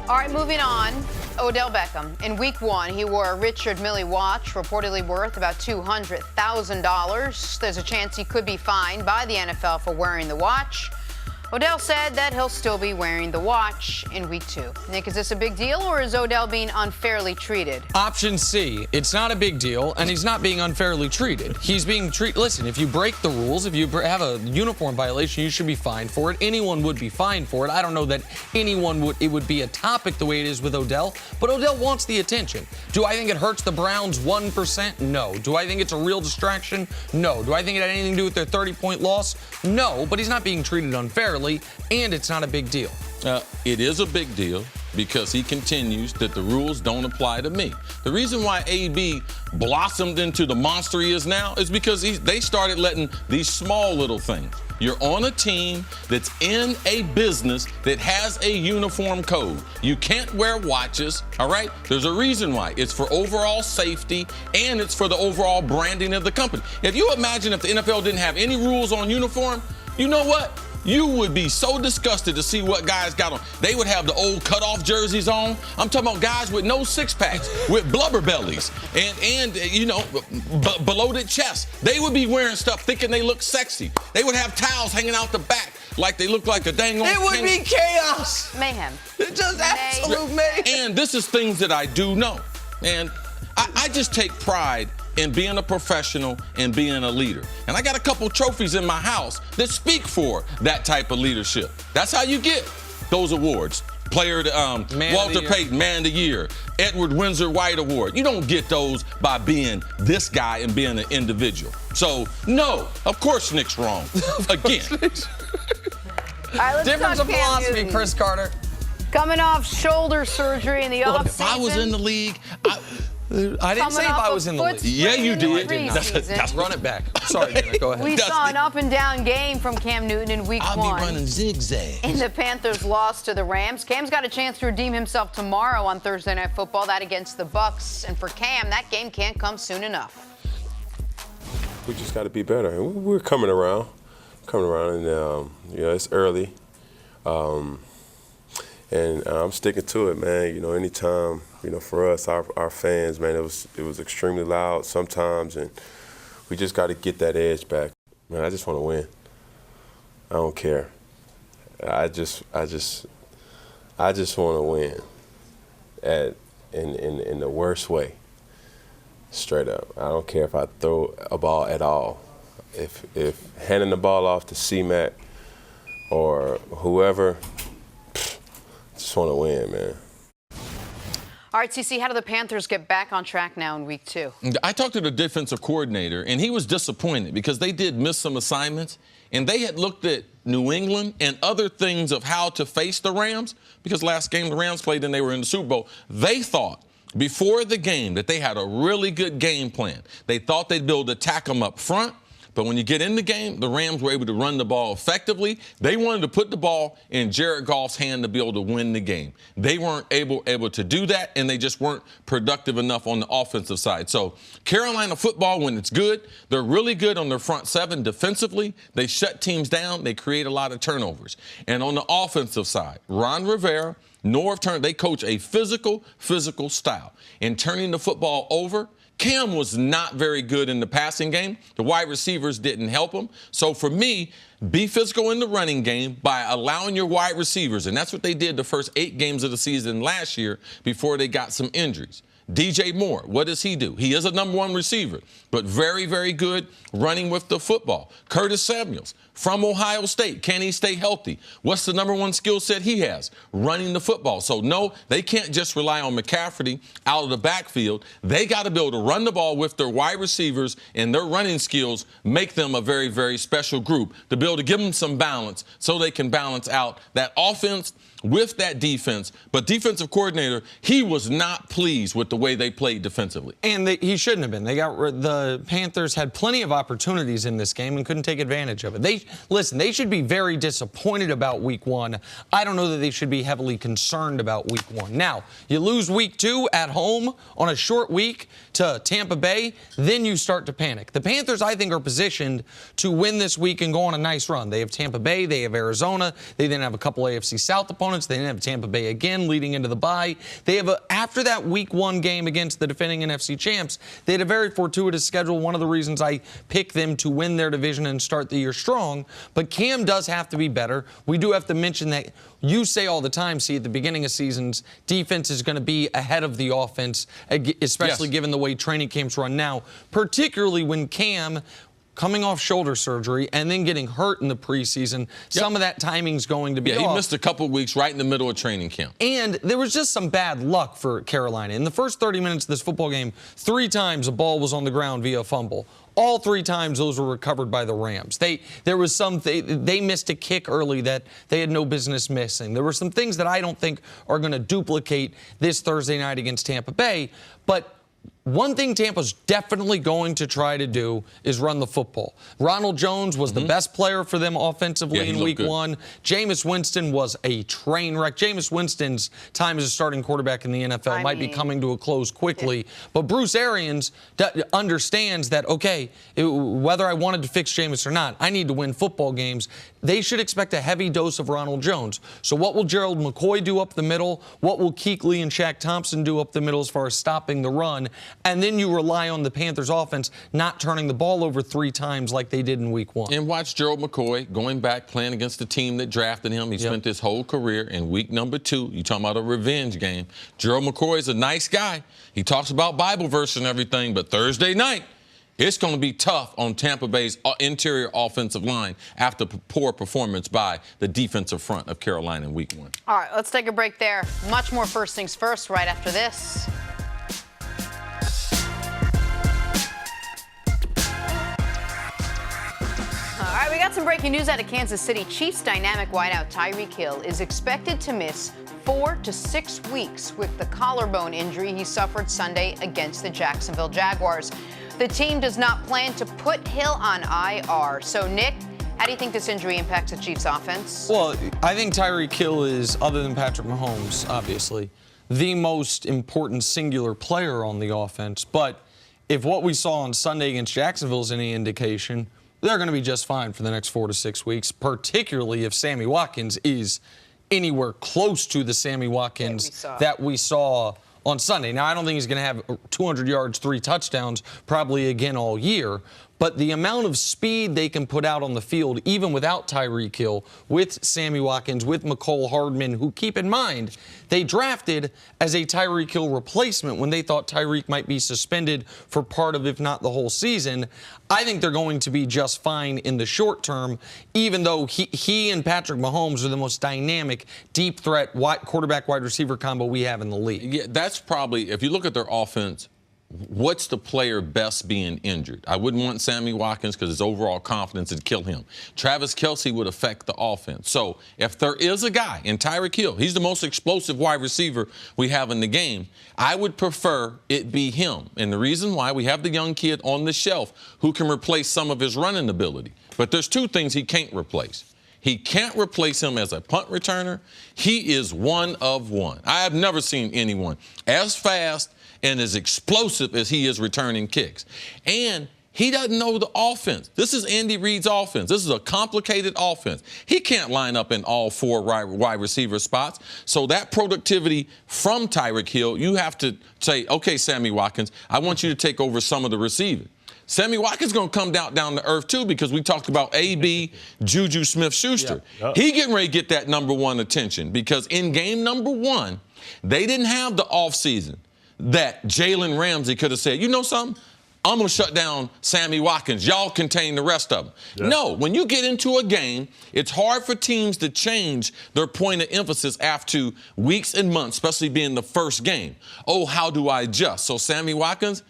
All right, moving on. Odell Beckham. In week 1, he wore a Richard Mille watch, reportedly worth about $200,000. There's a chance he could be fined by the NFL for wearing the watch. Odell said that he'll still be wearing the watch in week 2. Nick, is this a big deal, or is Odell being unfairly treated? Option C, it's not a big deal, and he's not being unfairly treated. He's being treated. Listen, if you break the rules, if you have a uniform violation, you should be fined for it. Anyone would be fined for it. I don't know that it would be a topic the way it is with Odell, but Odell wants the attention. Do I think it hurts the Browns 1%? No. Do I think it's a real distraction? No. Do I think it had anything to do with their 30-point loss? No, but he's not being treated unfairly, and it's not a big deal. It is a big deal because he continues that the rules don't apply to me. The reason why AB blossomed into the monster he is now is because they started letting these small little things. You're on a team that's in a business that has a uniform code. You can't wear watches, all right? There's a reason why. It's for overall safety, and it's for the overall branding of the company. If you imagine if the NFL didn't have any rules on uniform, you know what? You would be so disgusted to see what guys got on. They would have the old cutoff jerseys on. I'm talking about guys with no six-packs, with blubber bellies, and bloated chests. They would be wearing stuff thinking they look sexy. They would have towels hanging out the back. like they look like a dang on. It would be chaos. Mayhem. It's just absolute mayhem. And this is things that I do know. And I just take pride in being a professional and being a leader. And I got a couple trophies in my house that speak for that type of leadership. That's how you get those awards. Walter Payton, Man of the Year, Edward Windsor White Award. You don't get those by being this guy and being an individual. So, no, of course Nick's wrong. Again. All right, let's Difference talk of Cam philosophy, Newton. Cris Carter. Coming off shoulder surgery in the offseason. If I was in the league, I didn't say if I was in the league. Yeah, you did. That's run it back. Sorry, Jenna, go ahead. We saw an up-and-down game from Cam Newton in Week 1. I'll be running zigzags. In the Panthers' loss to the Rams. Cam's got a chance to redeem himself tomorrow on Thursday Night Football, that against the Bucs. And for Cam, that game can't come soon enough. We just got to be better. And we're coming around, and it's early. And I'm sticking to it, man. Anytime, for us, our fans, man, it was extremely loud sometimes, and we just got to get that edge back. Man, I just want to win. I don't care. I just want to win, in the worst way. Straight up. I don't care if I throw a ball at all. If handing the ball off to C-Mac or whoever. Just want to win, man. All right, CC, how do the Panthers get back on track now in Week 2? I talked to the defensive coordinator, and he was disappointed because they did miss some assignments, and they had looked at New England and other things of how to face the Rams, because last game the Rams played and they were in the Super Bowl. They thought before the game that they had a really good game plan. They thought they'd be able to attack them up front. But when you get in the game, the Rams were able to run the ball effectively. They wanted to put the ball in Jared Goff's hand to be able to win the game. They weren't able to do that, and they just weren't productive enough on the offensive side. So Carolina football, when it's good, they're really good on their front seven defensively. They shut teams down. They create a lot of turnovers. And on the offensive side, Ron Rivera, Norv Turner, they coach a physical style. And turning the football over, Cam was not very good in the passing game. The wide receivers didn't help him. So for me, be physical in the running game by allowing your wide receivers, and that's what they did the first 8 games of the season last year before they got some injuries. DJ Moore, what does he do? He is a number 1 receiver, but very, very good running with the football. Curtis Samuels from Ohio State. Can he stay healthy? What's the number 1 skill set he has? Running the football. So, no, they can't just rely on McCaffrey out of the backfield. They got to be able to run the ball with their wide receivers, and their running skills make them a very, very special group to be able to give them some balance so they can balance out that offense with that defense. But defensive coordinator, he was not pleased with the way they played defensively. And he shouldn't have been. The Panthers had plenty of opportunities in this game and couldn't take advantage of it. They should be very disappointed about Week 1. I don't know that they should be heavily concerned about Week 1. Now, you lose Week 2 at home on a short week to Tampa Bay, then you start to panic. The Panthers, I think, are positioned to win this week and go on a nice run. They have Tampa Bay, they have Arizona, they then have a couple AFC South opponents. They didn't have Tampa Bay again leading into the bye. They have after that Week 1 game against the defending NFC champs, they had a very fortuitous schedule. One of the reasons I picked them to win their division and start the year strong. But Cam does have to be better. We do have to mention that you say all the time, see, at the beginning of seasons, defense is going to be ahead of the offense, especially given the way training camps run now, particularly when Cam, coming off shoulder surgery and then getting hurt in the preseason, some of that timing's going to be off. He missed a couple weeks right in the middle of training camp. And there was just some bad luck for Carolina. In the first 30 minutes of this football game, 3 times a ball was on the ground via fumble. All 3 times those were recovered by the Rams. They missed a kick early that they had no business missing. There were some things that I don't think are going to duplicate this Thursday night against Tampa Bay, but one thing Tampa's definitely going to try to do is run the football. Ronald Jones was the best player for them offensively in Week 1. Jameis Winston was a train wreck. Jameis Winston's time as a starting quarterback in the NFL might be coming to a close quickly. But Bruce Arians understands that, okay, whether I wanted to fix Jameis or not, I need to win football games. They should expect a heavy dose of Ronald Jones. So what will Gerald McCoy do up the middle? What will Kuechly and Shaq Thompson do up the middle as far as stopping the run? and then you rely on the Panthers offense not turning the ball over 3 times like they did in week 1. And watch Gerald McCoy going back, playing against the team that drafted him. He spent his whole career in week number 2. You talking about a revenge game. Gerald McCoy is a nice guy. He talks about Bible verses and everything, but Thursday night, it's going to be tough on Tampa Bay's interior offensive line after poor performance by the defensive front of Carolina in week 1. All right, let's take a break there. Much more first things first right after this. All right, we got some breaking news out of Kansas City. Chiefs dynamic wideout Tyreek Hill is expected to miss 4 to 6 weeks with the collarbone injury he suffered Sunday against the Jacksonville Jaguars. The team does not plan to put Hill on IR. So, Nick, how do you think this injury impacts the Chiefs' offense? Well, I think Tyreek Hill is, other than Patrick Mahomes, obviously, the most important singular player on the offense. But if what we saw on Sunday against Jacksonville is any indication, they're going to be just fine for the next 4 to 6 weeks, particularly if Sammy Watkins is anywhere close to the Sammy Watkins that we saw on Sunday. Now, I don't think he's going to have 200 yards, 3 touchdowns, probably again all year. But the amount of speed they can put out on the field, even without Tyreek Hill, with Sammy Watkins, with McCole Hardman, who, keep in mind, they drafted as a Tyreek Hill replacement when they thought Tyreek might be suspended for part of, if not the whole season. I think they're going to be just fine in the short term, even though he and Patrick Mahomes are the most dynamic, deep threat quarterback-wide receiver combo we have in the league. Yeah, that's probably, if you look at their offense, what's the player best being injured? I wouldn't want Sammy Watkins because his overall confidence would kill him. Travis Kelce would affect the offense. So if there is a guy in Tyreek Hill, he's the most explosive wide receiver we have in the game, I would prefer it be him. And the reason why, we have the young kid on the shelf who can replace some of his running ability. But there's 2 things he can't replace. He can't replace him as a punt returner. He is one of one. I have never seen anyone as fast and as explosive as he is returning kicks. And he doesn't know the offense. This is Andy Reid's offense. This is a complicated offense. He can't line up in all 4 wide receiver spots. So that productivity from Tyreek Hill, you have to say, okay, Sammy Watkins, I want you to take over some of the receiving. Sammy Watkins is going to come down to earth, too, because we talked about A.B. Juju Smith-Schuster. He getting ready to get that number 1 attention because in game number 1, they didn't have the offseason that Jalen Ramsey could have said, you know something? I'm going to shut down Sammy Watkins. Y'all contain the rest of them. Yeah. No, when you get into a game, it's hard for teams to change their point of emphasis after weeks and months, especially being the first game. Oh, how do I adjust? So Sammy Watkins,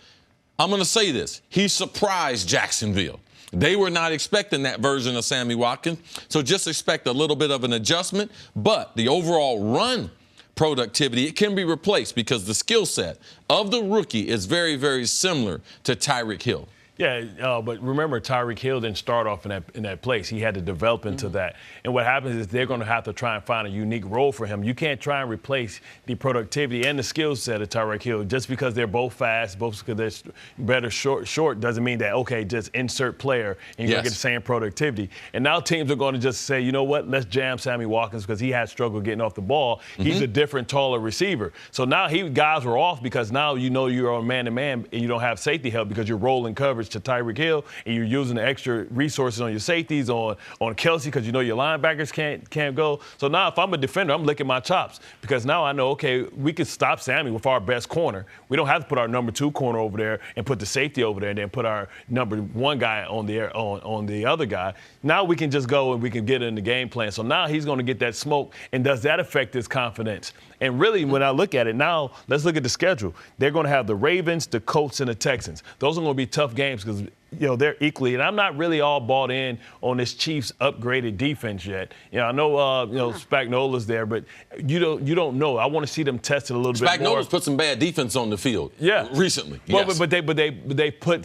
I'm going to say this. He surprised Jacksonville. They were not expecting that version of Sammy Watkins, so just expect a little bit of an adjustment. But the overall run productivity, it can be replaced because the skill set of the rookie is very, very similar to Tyreek Hill. Yeah, but remember, Tyreek Hill didn't start off in that place. He had to develop into that. And what happens is they're going to have to try and find a unique role for him. You can't try and replace the productivity and the skill set of Tyreek Hill just because they're both fast, both because they're better short doesn't mean that, okay, just insert player and you're going to get the same productivity. And now teams are going to just say, you know what, let's jam Sammy Watkins because he has struggled getting off the ball. He's a different, taller receiver. So now guys were off because now you know you're on man-to-man and you don't have safety help because you're rolling coverage to Tyreek Hill, and you're using the extra resources on your safeties, on Kelce, because you know your linebackers can't go. So now if I'm a defender, I'm licking my chops because now I know, okay, we can stop Sammy with our best corner. We don't have to put our number 2 corner over there and put the safety over there and then put our number 1 guy on the other guy. Now we can just go and we can get in the game plan. So now he's going to get that smoke, and does that affect his confidence? And really, when I look at it now, let's look at the schedule. They're going to have the Ravens, the Colts, and the Texans. Those are going to be tough games because, you know, they're equally. And I'm not really all bought in on this Chiefs upgraded defense yet. You know, I know, Spagnola's there, but you don't know. I want to see them tested a little bit more. Spagnola's put some bad defense on the field. Recently. Well, yes. But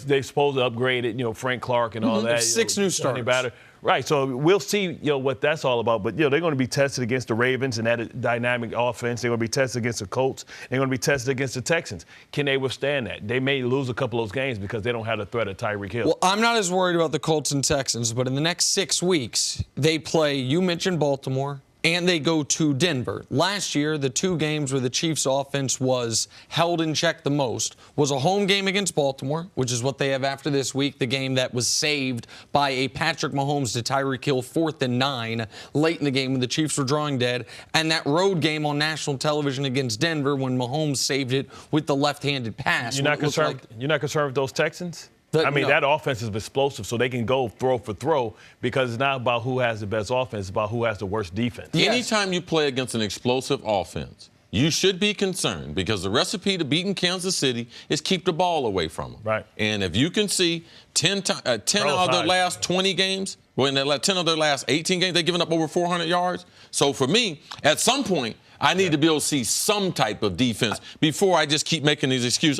they supposed to upgrade it. You know, Frank Clark and all that. 6 new starters. Right, so we'll see, what that's all about. But, they're going to be tested against the Ravens and that dynamic offense. They're going to be tested against the Colts. They're going to be tested against the Texans. Can they withstand that? They may lose a couple of those games because they don't have the threat of Tyreek Hill. Well, I'm not as worried about the Colts and Texans, but in the next 6 weeks, they play, you mentioned Baltimore, and they go to Denver. Last year, the two games where the Chiefs' offense was held in check the most was a home game against Baltimore, which is what they have after this week, the game that was saved by a Patrick Mahomes to Tyreek Hill 4th and 9 late in the game when the Chiefs were drawing dead, and that road game on national television against Denver when Mahomes saved it with the left-handed pass. You're not concerned with those Texans? No. That offense is explosive, so they can go throw for throw because it's not about who has the best offense, it's about who has the worst defense. Yes. Anytime you play against an explosive offense, you should be concerned because the recipe to beating Kansas City is keep the ball away from them. Right. And if you can see 10 out of their last 20 games, well, in their 10 of their last 18 games, they've given up over 400 yards. So for me, at some point, I need to be able to see some type of defense before I just keep making these excuses.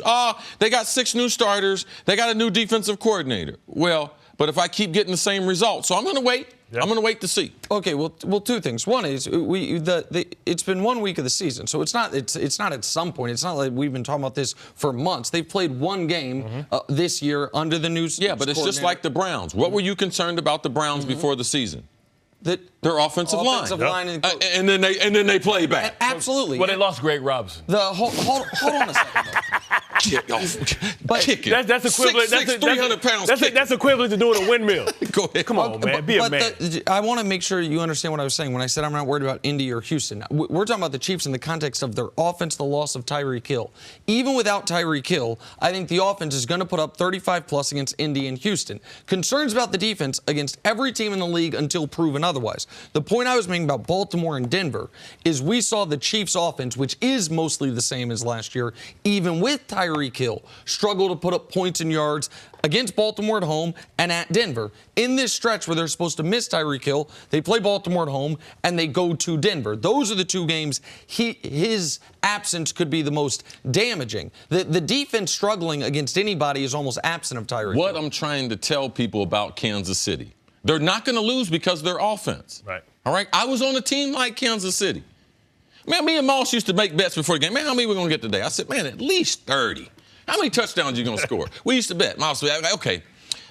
They got 6 new starters. They got a new defensive coordinator. Well, but if I keep getting the same results, so I'm going to wait. Yep. I'm going to wait to see. Okay, well, two things. One is it's been 1 week of the season, so it's not at some point. It's not like we've been talking about this for months. They've played one game this year under the new but it's just like the Browns. What were you concerned about the Browns before the season? Their offensive line. And then they play back. Absolutely. Well, they lost Greg Robinson. Hold on a second. Kick it. That's equivalent. 6'6", 300 pounds. That's equivalent to doing a windmill. Go ahead. Come on, man. Be a man. I want to make sure you understand what I was saying when I said I'm not worried about Indy or Houston. We're talking about the Chiefs in the context of their offense, the loss of Tyreek Hill. Even without Tyreek Hill, I think the offense is going to put up 35+ against Indy and Houston. Concerns about the defense against every team in the league until proven otherwise. The point I was making about Baltimore and Denver is we saw the Chiefs' offense, which is mostly the same as last year, even with Tyreek Hill, struggle to put up points and yards against Baltimore at home and at Denver. In this stretch where they're supposed to miss Tyreek Hill, they play Baltimore at home and they go to Denver. Those are the two games his absence could be the most damaging. The defense struggling against anybody is almost absent of Tyreek Hill. What I'm trying to tell people about Kansas City, they're not going to lose because of their offense. Right. All right? I was on a team like Kansas City. Man, me and Moss used to make bets before the game. Man, how many are we going to get today? I said, man, at least 30. How many touchdowns are you going to score? We used to bet. Moss said, okay,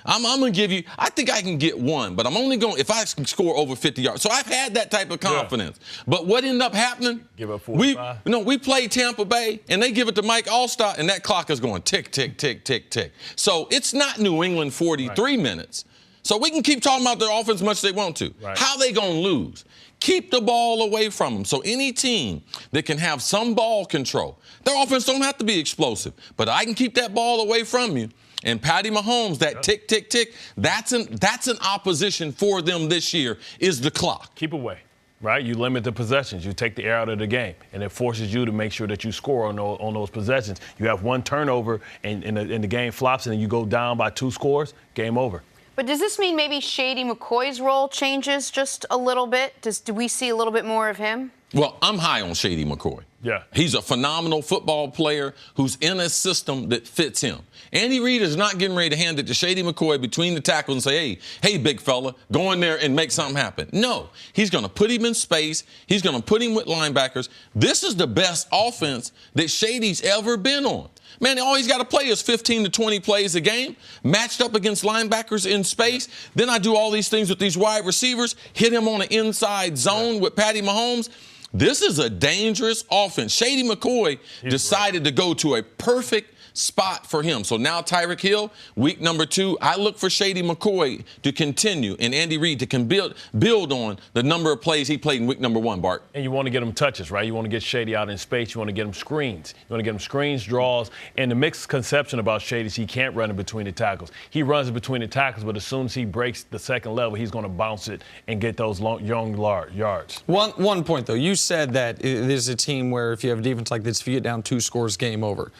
I'm going to give you, I think I can get one, but I'm only going, if I can score over 50 yards. So I've had that type of confidence. Yeah. But what ended up happening? Give up 45. We played Tampa Bay, and they give it to Mike Allstott, and that clock is going tick, tick, tick, tick, tick. So it's not New England 43 minutes. So we can keep talking about their offense as much as they want to. Right. How they going to lose? Keep the ball away from them. So any team that can have some ball control, their offense don't have to be explosive, but I can keep that ball away from you. And Patty Mahomes, that tick, tick, tick, that's an opposition for them this year is the clock. Keep away. Right? You limit the possessions. You take the air out of the game, and it forces you to make sure that you score on those possessions. You have one turnover, and the game flops, and you go down by 2 scores, game over. But does this mean maybe Shady McCoy's role changes just a little bit? Do we see a little bit more of him? Well, I'm high on Shady McCoy. Yeah. He's a phenomenal football player who's in a system that fits him. Andy Reid is not getting ready to hand it to Shady McCoy between the tackles and say, hey, big fella, go in there and make something happen. No, he's going to put him in space. He's going to put him with linebackers. This is the best offense that Shady's ever been on. Man, all he's got to play is 15 to 20 plays a game, matched up against linebackers in space. Then I do all these things with these wide receivers, hit him on an inside zone with Patty Mahomes. This is a dangerous offense. Shady McCoy decided to go to a perfect spot for him. So now Tyreek Hill, week number 2, I look for Shady McCoy to continue and Andy Reid to build on the number of plays he played in week number 1, Bart. And you want to get him touches, right? You want to get Shady out in space. You want to get him screens. You want to get him screens, draws. And the mixed conception about Shady is he can't run in between the tackles. He runs in between the tackles, but as soon as he breaks the second level, he's going to bounce it and get those long yards. One point, though. You said that there's a team where if you have a defense like this, if you get down 2 scores, game over.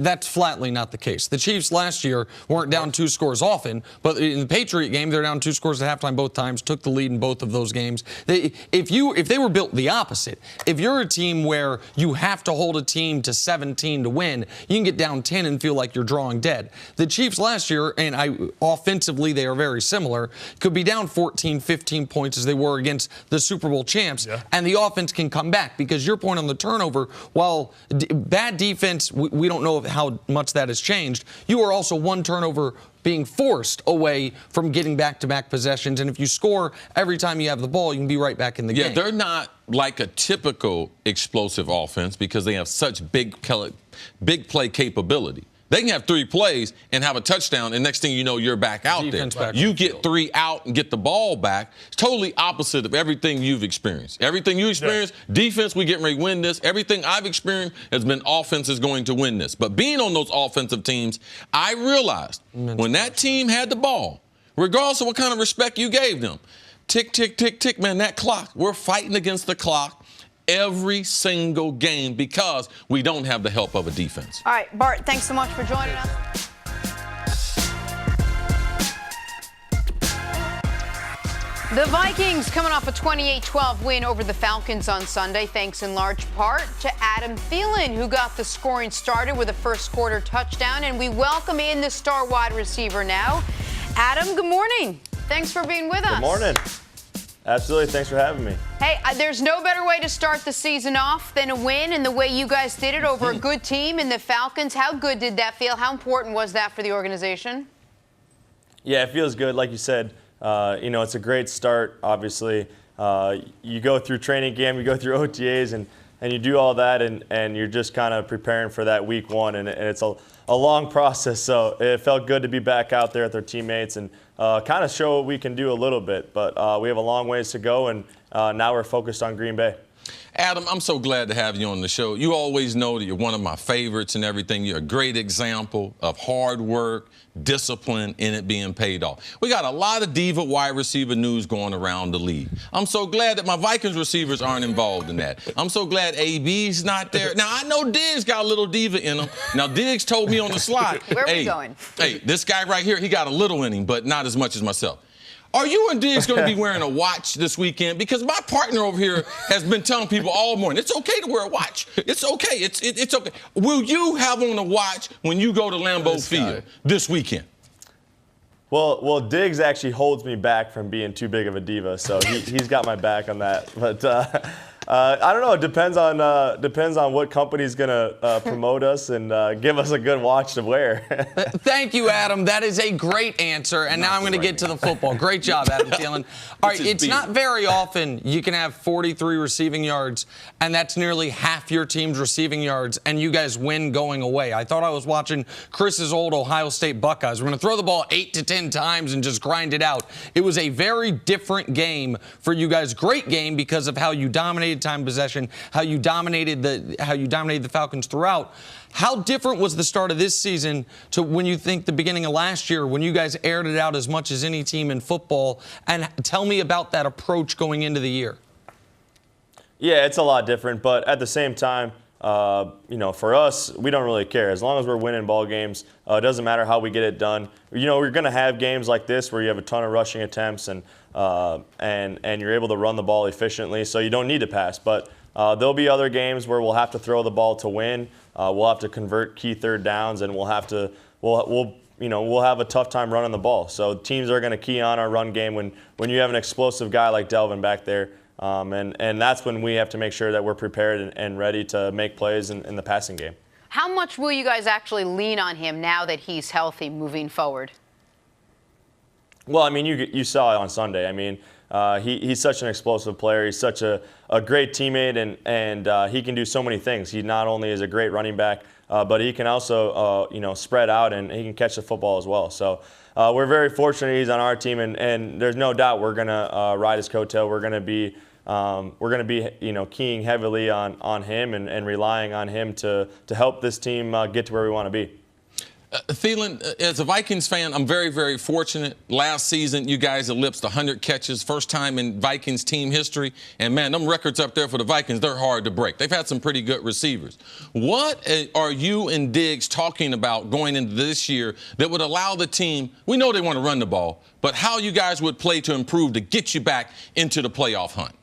That's flatly not the case. The Chiefs last year weren't down 2 scores often, but in the Patriot game, they're down 2 scores at halftime both times, took the lead in both of those games. If they were built the opposite, if you're a team where you have to hold a team to 17 to win, you can get down 10 and feel like you're drawing dead. The Chiefs last year, and offensively they are very similar, could be down 14, 15 points as they were against the Super Bowl champs, and the offense can come back because your point on the turnover, while bad defense, we don't know how much that has changed. You are also one turnover being forced away from getting back-to-back possessions. And if you score every time you have the ball, you can be right back in the game. Yeah, they're not like a typical explosive offense because they have such big play capability. They can have 3 plays and have a touchdown, and next thing you know, you're back out there. You get 3 out and get the ball back. It's totally opposite of everything you've experienced. Everything you experienced, defense, we getting ready to win this. Everything I've experienced has been offense is going to win this. But being on those offensive teams, I realized when that team had the ball, regardless of what kind of respect you gave them, tick, tick, tick, tick, man, that clock, we're fighting against the clock every single game because we don't have the help of a defense. All right, Bart, thanks so much for joining us. The Vikings coming off a 28-12 win over the Falcons on Sunday, thanks in large part to Adam Thielen, who got the scoring started with a first-quarter touchdown. And we welcome in the star wide receiver now. Adam, good morning. Thanks for being with us. Good morning. Absolutely. Thanks for having me. Hey, there's no better way to start the season off than a win, and the way you guys did it over a good team in the Falcons. How good did that feel? How important was that for the organization? Yeah, it feels good. Like you said, it's a great start, obviously. You go through training camp, you go through OTAs, and you do all that, and you're just kind of preparing for that week one, and it's a long process. So it felt good to be back out there with our teammates and kind of show what we can do a little bit. But we have a long ways to go, and now we're focused on Green Bay. Adam, I'm so glad to have you on the show. You always know that you're one of my favorites and everything. You're a great example of hard work, discipline, and it being paid off. We got a lot of diva wide receiver news going around the league. I'm so glad that my Vikings receivers aren't involved in that. I'm so glad AB's not there. Now, I know Diggs got a little diva in him. Now, Diggs told me on the slide, Where are we going? Hey, this guy right here, he got a little in him, but not as much as myself. Are you and Diggs going to be wearing a watch this weekend? Because my partner over here has been telling people all morning, it's okay to wear a watch. It's okay. It's okay. Will you have on a watch when you go to Lambeau Field this weekend? Well, Diggs actually holds me back from being too big of a diva, so he's got my back on that. But I don't know. It depends on what company's gonna promote us and give us a good watch to wear. Thank you, Adam. That is a great answer. And now I'm going to get to the football. Great job, Adam Thielen. All right, it's not very often you can have 43 receiving yards, and that's nearly half your team's receiving yards, and you guys win going away. I thought I was watching Chris's old Ohio State Buckeyes. We're going to throw the ball 8 to 10 times and just grind it out. It was a very different game for you guys. Great game because of how you dominated time possession, how you dominated the Falcons throughout. How different was the start of this season to when you think the beginning of last year when you guys aired it out as much as any team in football? And tell me about that approach going into the year. Yeah, it's a lot different, but at the same time, for us, we don't really care. As long as we're winning ball games, it doesn't matter how we get it done. We're going to have games like this where you have a ton of rushing attempts and you're able to run the ball efficiently, so you don't need to pass. But there'll be other games where we'll have to throw the ball to win. We'll have to convert key third downs, and we'll have a tough time running the ball. So teams are going to key on our run game when you have an explosive guy like Delvin back there. And that's when we have to make sure that we're prepared and ready to make plays in the passing game. How much will you guys actually lean on him now that he's healthy moving forward? Well, I mean, you saw it on Sunday. I mean, he's such an explosive player. He's such a great teammate, and he can do so many things. He not only is a great running back, but he can also spread out, and he can catch the football as well. So we're very fortunate he's on our team, and there's no doubt we're gonna ride his coattail. We're gonna be keying heavily on him and relying on him to help this team get to where we want to be. Thielen, as a Vikings fan, I'm very, very fortunate. Last season, you guys eclipsed 100 catches, first time in Vikings team history. And, man, them records up there for the Vikings, they're hard to break. They've had some pretty good receivers. What are you and Diggs talking about going into this year that would allow the team, we know they want to run the ball, but how you guys would play to improve to get you back into the playoff hunt?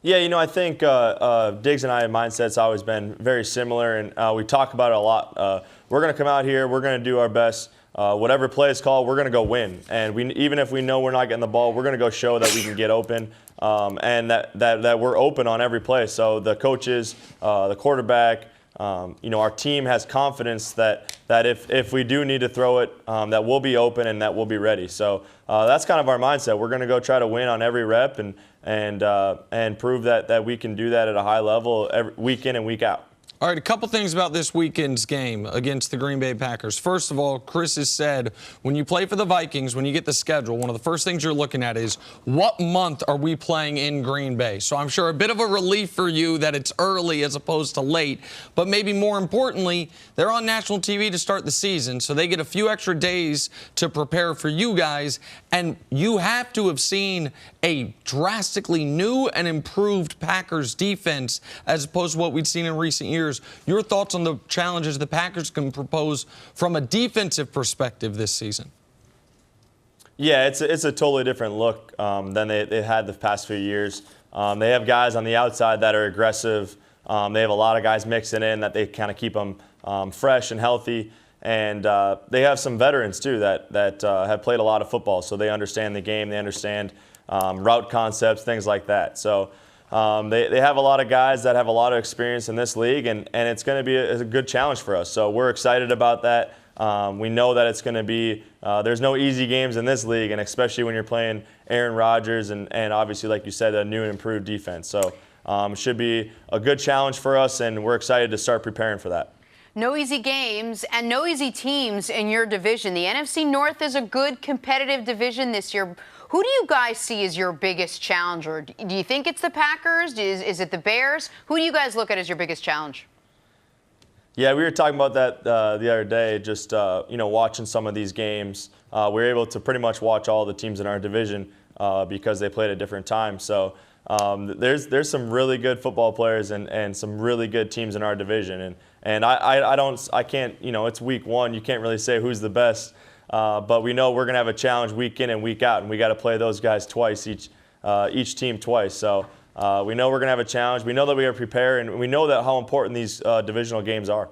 Yeah, I think Diggs and I, mindset's always been very similar, and we talk about it a lot. We're going to come out here, we're going to do our best. Whatever play is called, we're going to go win. And even if we know we're not getting the ball, we're going to go show that we can get open and that we're open on every play. So the coaches, the quarterback, our team has confidence that if we do need to throw it, that we'll be open and that we'll be ready. So that's kind of our mindset. We're going to go try to win on every rep and prove that we can do that at a high level week in and week out. All right, a couple things about this weekend's game against the Green Bay Packers. First of all, Cris has said when you play for the Vikings, when you get the schedule, one of the first things you're looking at is what month are we playing in Green Bay? So I'm sure a bit of a relief for you that it's early as opposed to late. But maybe more importantly, they're on national TV to start the season, so they get a few extra days to prepare for you guys. And you have to have seen a drastically new and improved Packers defense as opposed to what we'd seen in recent years. Your thoughts on the challenges the Packers can propose from a defensive perspective this season? Yeah, it's a totally different look than they had the past few years. They have guys on the outside that are aggressive. They have a lot of guys mixing in that they kind of keep them fresh and healthy. And they have some veterans, too, that have played a lot of football, so they understand the game. They understand route concepts, things like that. So they have a lot of guys that have a lot of experience in this league, and it's going to be a good challenge for us. So we're excited about that. We know that it's going to be there's no easy games in this league, and especially when you're playing Aaron Rodgers and obviously, like you said, a new and improved defense. So it should be a good challenge for us, and we're excited to start preparing for that. No easy games and no easy teams in your division. The NFC North is a good competitive division this year. Who do you guys see as your biggest challenger? Do you think it's the Packers? Is it the Bears? Who do you guys look at as your biggest challenge? Yeah, we were talking about that the other day, just watching some of these games. We were able to pretty much watch all the teams in our division because they played at different times. So there's some really good football players and some really good teams in our division. And I can't, it's week one. You can't really say who's the best. But we know we're going to have a challenge week in and week out, and we got to play those guys twice, each team twice. So we know we're going to have a challenge. We know that we are prepared, and we know that how important these divisional games are.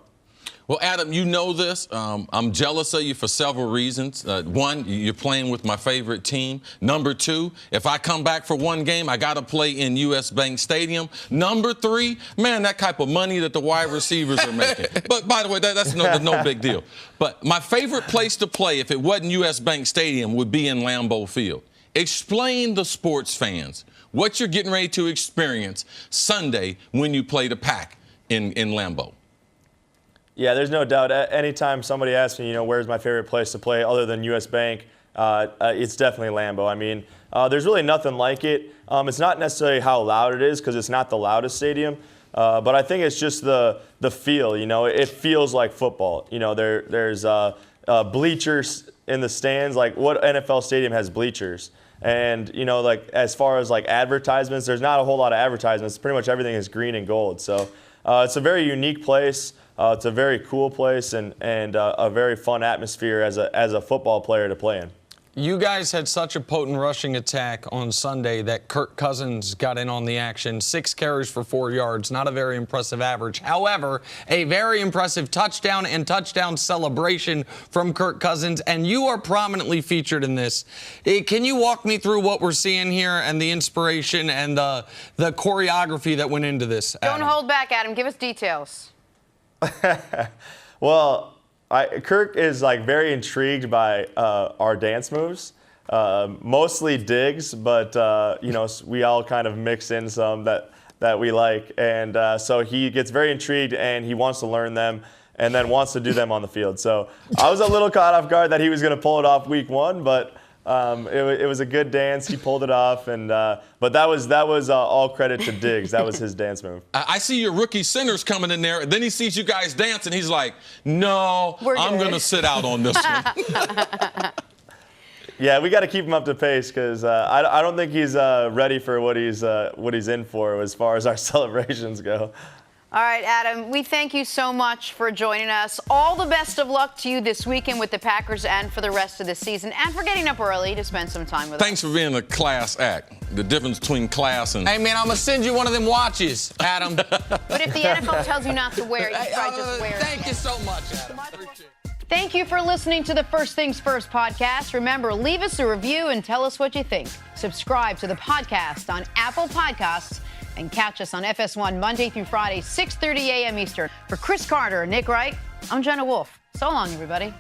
Well, Adam, you know this. I'm jealous of you for several reasons. One, you're playing with my favorite team. Number two, if I come back for one game, I got to play in US Bank Stadium. Number three, man, that type of money that the wide receivers are making. But by the way, that's no big deal. But my favorite place to play, if it wasn't US Bank Stadium, would be in Lambeau Field. Explain to sports fans what you're getting ready to experience Sunday when you play the Pack in Lambeau. Yeah, there's no doubt. Anytime somebody asks me, where's my favorite place to play other than US Bank, it's definitely Lambeau. I mean, there's really nothing like it. It's not necessarily how loud it is because it's not the loudest stadium, but I think it's just the feel. It feels like football. There's bleachers in the stands. Like, what NFL stadium has bleachers? And as far as advertisements, there's not a whole lot of advertisements. Pretty much everything is green and gold. So it's a very unique place. It's a very cool place and a very fun atmosphere as a football player to play in. You guys had such a potent rushing attack on Sunday that Kirk Cousins got in on the action. 6 carries for 4 yards, not a very impressive average. However, a very impressive touchdown and touchdown celebration from Kirk Cousins, and you are prominently featured in this. Can you walk me through what we're seeing here and the inspiration and the choreography that went into this, Adam? Don't hold back, Adam. Give us details. Well, Kirk is very intrigued by our dance moves, mostly digs, but we all kind of mix in some that we like, and so he gets very intrigued and he wants to learn them and then wants to do them on the field. So I was a little caught off guard that he was going to pull it off week one, but it was a good dance. He pulled it off, but that was all credit to Diggs. That was his dance move. I see your rookie centers coming in there, and then he sees you guys dance, and he's like, "No, I'm going to sit out on this one." Yeah, we got to keep him up to pace because I don't think he's ready for what he's in for as far as our celebrations go. All right, Adam, we thank you so much for joining us. All the best of luck to you this weekend with the Packers and for the rest of the season, and for getting up early to spend some time with us. Thanks for being a class act. The difference between class and... Hey, man, I'm going to send you one of them watches, Adam. But if the NFL tells you not to wear it, you probably just wear it. Thank you so much, Adam. Thank you for listening to the First Things First podcast. Remember, leave us a review and tell us what you think. Subscribe to the podcast on Apple Podcasts, And catch us on FS1 Monday through Friday, 6:30 a.m. Eastern. For Cris Carter and Nick Wright, I'm Jenna Wolfe. So long, everybody.